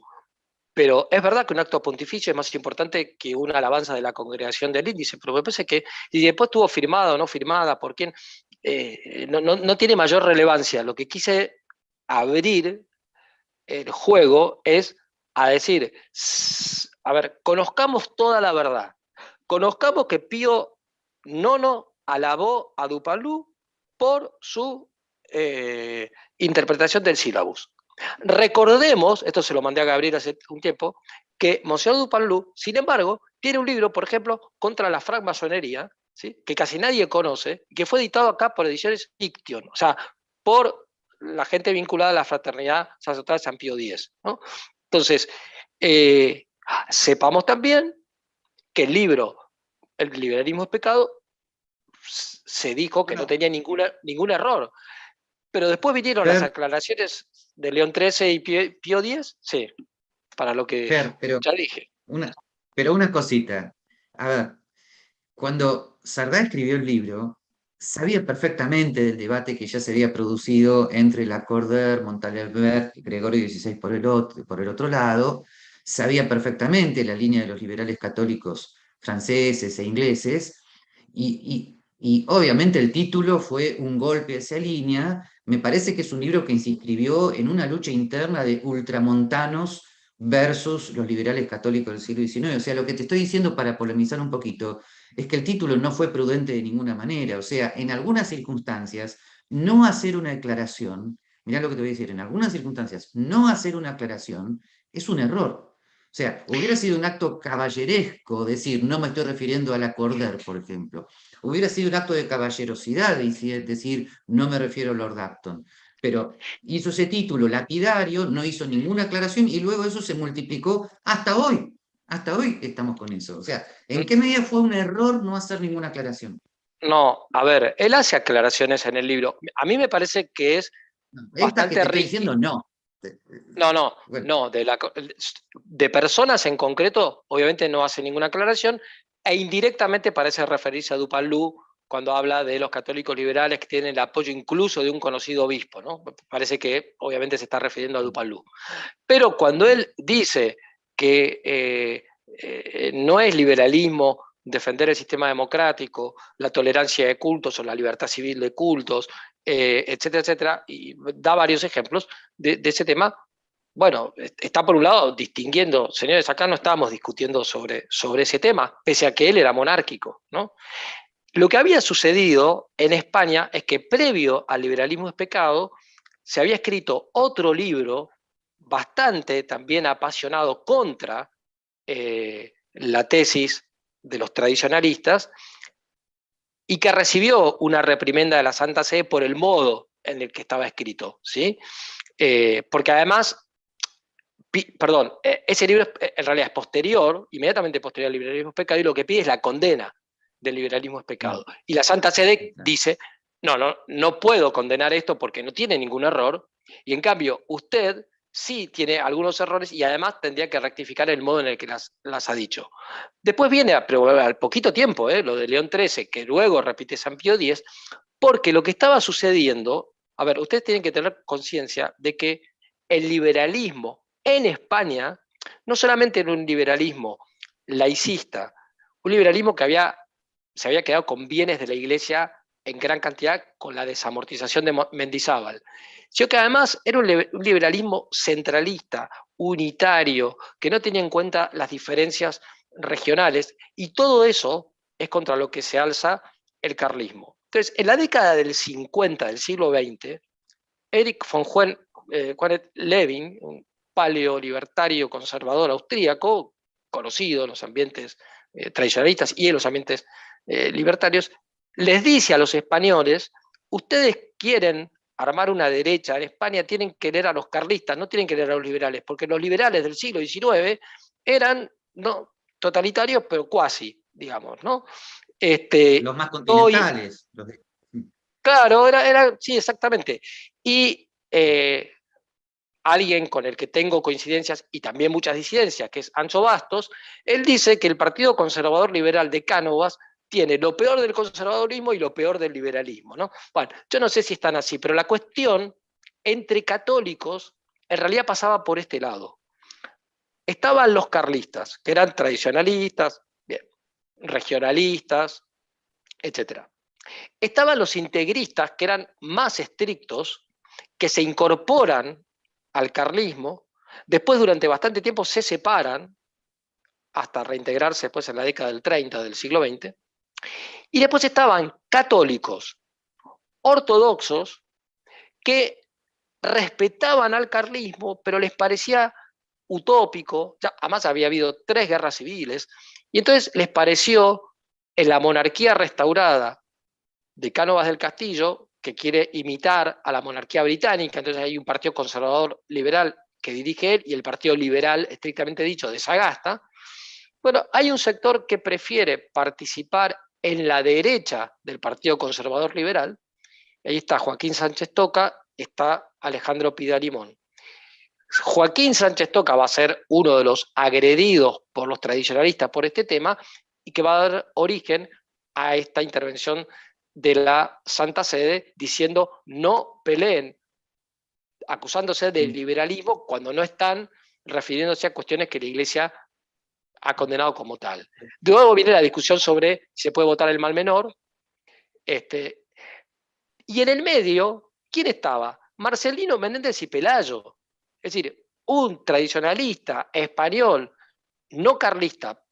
Pero es verdad que un acto pontificio es más importante que una alabanza de la congregación del índice, pero me parece que, y después estuvo firmada o no firmada, por quién, no tiene mayor relevancia. Lo que quise abrir el juego es a decir, a ver, conozcamos toda la verdad. Conozcamos que Pío IX alabó a Dupalú por su interpretación del sílabus. Recordemos, esto se lo mandé a Gabriel hace un tiempo, que Monsieur Dupanlú, sin embargo, tiene un libro, por ejemplo, contra la francmasonería, ¿sí? Que casi nadie conoce, que fue editado acá por Ediciones Iction, o sea, por la gente vinculada a la fraternidad sacerdotal de San Pío X, ¿no? Entonces, sepamos también que el libro El liberalismo es pecado se dijo que no Bueno, tenía ningún error. Pero después vinieron las Ger, aclaraciones de León XIII y Pío X, sí, para lo que Ger, ya dije. una, pero una cosita. A ver, cuando Sardá escribió el libro, sabía perfectamente del debate que ya se había producido entre Lacordaire, Montalembert y Gregorio XVI por el otro lado, sabía perfectamente la línea de los liberales católicos franceses e ingleses, y obviamente el título fue un golpe a esa línea. Me parece que es un libro que se inscribió en una lucha interna de ultramontanos versus los liberales católicos del siglo XIX. O sea, lo que te estoy diciendo para polemizar un poquito es que el título no fue prudente de ninguna manera. O sea, en algunas circunstancias, no hacer una declaración, mirá lo que te voy a decir, en algunas circunstancias, no hacer una aclaración es un error. O sea, hubiera sido un acto caballeresco decir, no me estoy refiriendo a la Corder, por ejemplo. Hubiera sido un acto de caballerosidad decir, no me refiero a Lord Acton. Pero hizo ese título lapidario, no hizo ninguna aclaración y luego eso se multiplicó hasta hoy. Hasta hoy estamos con eso. O sea, ¿en qué medida fue un error no hacer ninguna aclaración? No, a ver, él hace aclaraciones en el libro. A mí me parece que es No, esta que bastante te estoy rígido. diciendo, no. No, no, Bueno, no. De personas en concreto, obviamente no hace ninguna aclaración, e indirectamente parece referirse a Dupanlú cuando habla de los católicos liberales que tienen el apoyo incluso de un conocido obispo, ¿no? Parece que obviamente se está refiriendo a Dupanlú. Pero cuando bien. él dice que no es liberalismo defender el sistema democrático, la tolerancia de cultos o la libertad civil de cultos, etcétera, etcétera, y da varios ejemplos de ese tema. Bueno, está por un lado distinguiendo, señores, acá no estábamos discutiendo sobre ese tema, pese a que él era monárquico, ¿no? Lo que había sucedido en España es que previo al liberalismo es pecado, se había escrito otro libro bastante también apasionado contra la tesis de los tradicionalistas y que recibió una reprimenda de la Santa Sede por el modo en el que estaba escrito, ¿sí? Porque además, perdón, ese libro en realidad es posterior, inmediatamente posterior al liberalismo es pecado, y lo que pide es la condena del liberalismo es pecado. Mm, Y la Santa Sede exacto. dice, no, no, no puedo condenar esto porque no tiene ningún error, y en cambio usted sí tiene algunos errores y además tendría que rectificar el modo en el que las ha dicho. Después viene, pero al poquito tiempo, lo de León XIII, que luego repite San Pío X, porque lo que estaba sucediendo, a ver, ustedes tienen que tener conciencia de que el liberalismo en España no solamente era un liberalismo laicista, un liberalismo que se había quedado con bienes de la iglesia en gran cantidad con la desamortización de Mendizábal, sino que además era un liberalismo centralista, unitario, que no tenía en cuenta las diferencias regionales, y todo eso es contra lo que se alza el carlismo. Entonces, en la década del 50 del siglo XX, Erich von Levin, un paleolibertario conservador austríaco, conocido en los ambientes tradicionalistas y en los ambientes libertarios, les dice a los españoles, ustedes quieren armar una derecha en España, tienen que leer a los carlistas, no tienen que leer a los liberales, porque los liberales del siglo XIX eran no totalitarios, pero cuasi, digamos, ¿no? Los más Hoy, continentales. claro, sí, exactamente. Y alguien con el que tengo coincidencias y también muchas disidencias, que es Ancho Bastos, él dice que el Partido Conservador Liberal de Cánovas tiene lo peor del conservadurismo y lo peor del liberalismo, ¿no? Bueno, yo no sé si están así, pero la cuestión entre católicos en realidad pasaba por este lado. Estaban los carlistas, que eran tradicionalistas, bien, regionalistas, etcétera. Estaban los integristas, que eran más estrictos, que se incorporan al carlismo, después durante bastante tiempo se separan, hasta reintegrarse después en la década del 30 del siglo XX, y después estaban católicos ortodoxos que respetaban al carlismo, pero les parecía utópico, ya, además había habido 3 guerras civiles, y entonces les pareció en la monarquía restaurada de Cánovas del Castillo, que quiere imitar a la monarquía británica, entonces hay un partido conservador liberal que dirige él y el partido liberal, estrictamente dicho, de Sagasta. Bueno, hay un sector que prefiere participar en la derecha del Partido Conservador Liberal. Ahí está Joaquín Sánchez Toca, está Alejandro Pidarimón. Joaquín Sánchez Toca va a ser uno de los agredidos por los tradicionalistas por este tema y que va a dar origen a esta intervención de la Santa Sede diciendo no peleen, acusándose de liberalismo cuando no están refiriéndose a cuestiones que la Iglesia ha condenado como tal. Luego viene la discusión sobre si se puede votar el mal menor. Y en el medio, ¿quién estaba? Marcelino Menéndez y Pelayo. Es decir, un tradicionalista español, no carlista,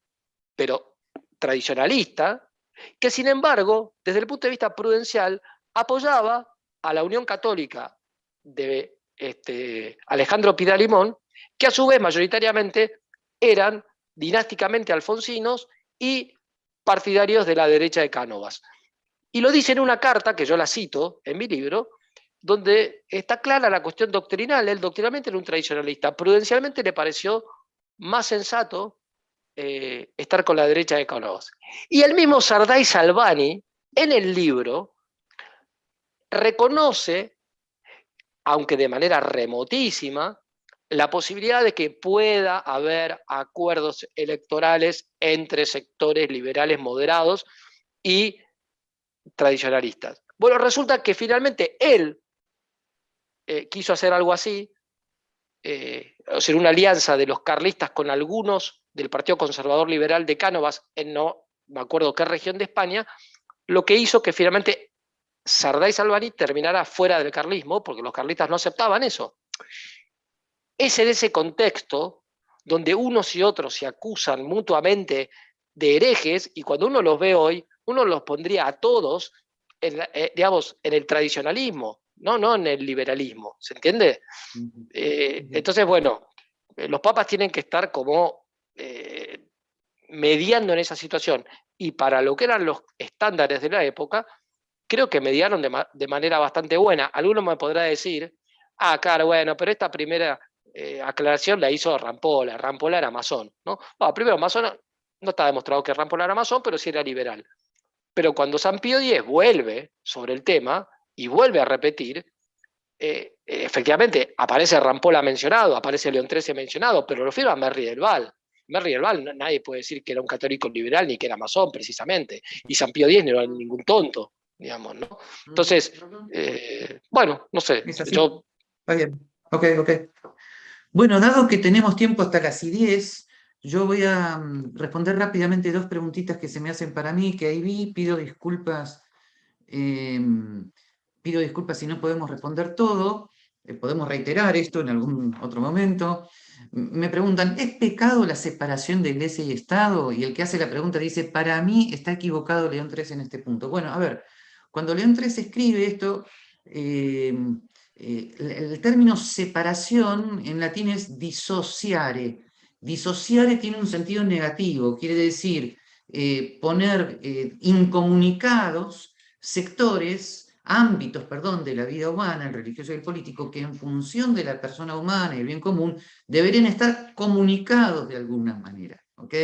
pero tradicionalista, que sin embargo, desde el punto de vista prudencial, apoyaba a la Unión Católica de Alejandro Pidarimón, que a su vez mayoritariamente eran dinásticamente alfonsinos y partidarios de la derecha de Cánovas. Y lo dice en una carta, que yo la cito en mi libro, donde está clara la cuestión doctrinal. Él doctrinalmente era un tradicionalista. Prudencialmente le pareció más sensato estar con la derecha de Cánovas. Y el mismo Sardá y Salvani, en el libro, reconoce, aunque de manera remotísima, la posibilidad de que pueda haber acuerdos electorales entre sectores liberales moderados y tradicionalistas. Bueno, resulta que finalmente él quiso hacer algo así, o sea, una alianza de los carlistas con algunos del Partido Conservador Liberal de Cánovas, en no me acuerdo qué región de España, lo que hizo que finalmente Sardá y Salvani terminara fuera del carlismo, porque los carlistas no aceptaban eso. Es en ese contexto donde unos y otros se acusan mutuamente de herejes, y cuando uno los ve hoy, uno los pondría a todos digamos, en el tradicionalismo, no en el liberalismo, ¿se entiende? Entonces, bueno, los papas tienen que estar como mediando en esa situación, y para lo que eran los estándares de la época, creo que mediaron de manera bastante buena. Alguno me podrá decir, claro, bueno, pero esta primera aclaración la hizo Rampola. Rampola era masón, ¿no? Bueno, primero, masón no está demostrado que Rampola era masón, pero sí era liberal. Pero cuando San Pío X vuelve sobre el tema y vuelve a repetir, efectivamente aparece Rampola mencionado, aparece León XIII mencionado, pero lo firma Merry del Val. Merry del Val, nadie puede decir que era un católico liberal ni que era masón, precisamente. Y San Pío X no era ningún tonto, digamos, ¿no? Entonces, bueno, no sé, Es así. yo... Está bien. Ok, ok. Bueno, dado que tenemos tiempo hasta las 10, yo voy a responder rápidamente dos preguntitas que se me hacen para mí, que ahí vi, pido disculpas si no podemos responder todo, podemos reiterar esto en algún otro momento. Me preguntan, ¿es pecado la separación de Iglesia y Estado? Y el que hace la pregunta dice, para mí está equivocado León XIII en este punto. Bueno, a ver, cuando León XIII escribe esto, el término separación en latín es dissociare. Dissociare tiene un sentido negativo, quiere decir poner incomunicados sectores, ámbitos, perdón, de la vida humana, el religioso y el político, que en función de la persona humana y el bien común deberían estar comunicados de alguna manera, ¿ok?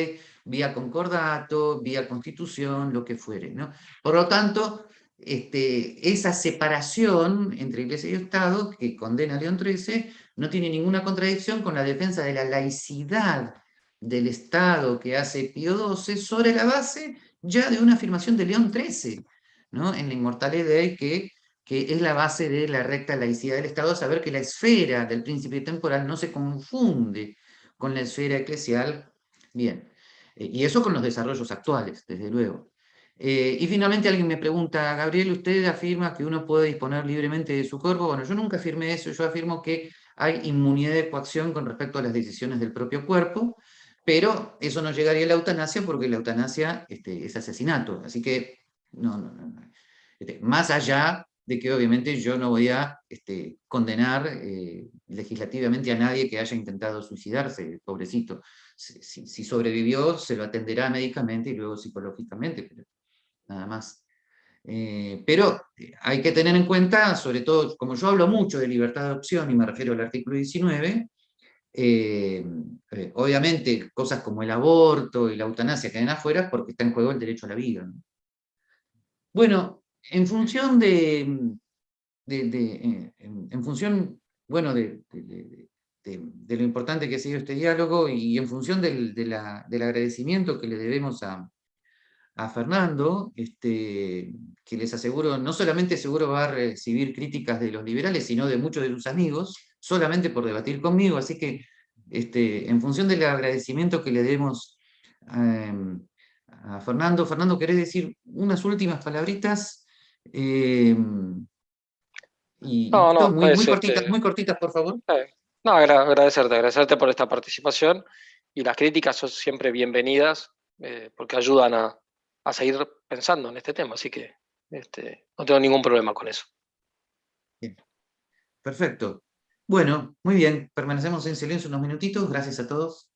Vía concordato, vía constitución, lo que fuere, ¿no? Por lo tanto, esa separación entre Iglesia y Estado que condena León XIII no tiene ninguna contradicción con la defensa de la laicidad del Estado que hace Pío XII sobre la base ya de una afirmación de León XIII, ¿no? En la Immortale Dei, que es la base de la recta laicidad del Estado, saber que la esfera del príncipe temporal no se confunde con la esfera eclesial. Bien, y eso con los desarrollos actuales, desde luego. Y finalmente alguien me pregunta, Gabriel, ¿usted afirma que uno puede disponer libremente de su cuerpo? Bueno, yo nunca afirmé eso, yo afirmo que hay inmunidad de coacción con respecto a las decisiones del propio cuerpo, pero eso no llegaría a la eutanasia porque la eutanasia es asesinato. Así que, no. Más allá de que obviamente yo no voy a condenar legislativamente a nadie que haya intentado suicidarse, pobrecito. Si sobrevivió, se lo atenderá médicamente y luego psicológicamente, pero nada más. Pero hay que tener en cuenta, sobre todo, como yo hablo mucho de libertad de adopción y me refiero al artículo 19, obviamente cosas como el aborto y la eutanasia quedan afuera porque está en juego el derecho a la vida, ¿no? Bueno, en función en función, bueno, de lo importante que ha sido este diálogo y en función del agradecimiento que le debemos a Fernando, que les aseguro, no solamente seguro va a recibir críticas de los liberales, sino de muchos de sus amigos, solamente por debatir conmigo, así que en función del agradecimiento que le debemos eh, a Fernando, Fernando, ¿querés decir unas últimas palabritas? Eh, y No, listo, no, es muy cortitas, por favor. no, agradecerte por esta participación y las críticas son siempre bienvenidas porque ayudan a seguir pensando en este tema, así que no tengo ningún problema con eso. Bien, perfecto. Bueno, muy bien, permanecemos en silencio unos minutitos, gracias a todos.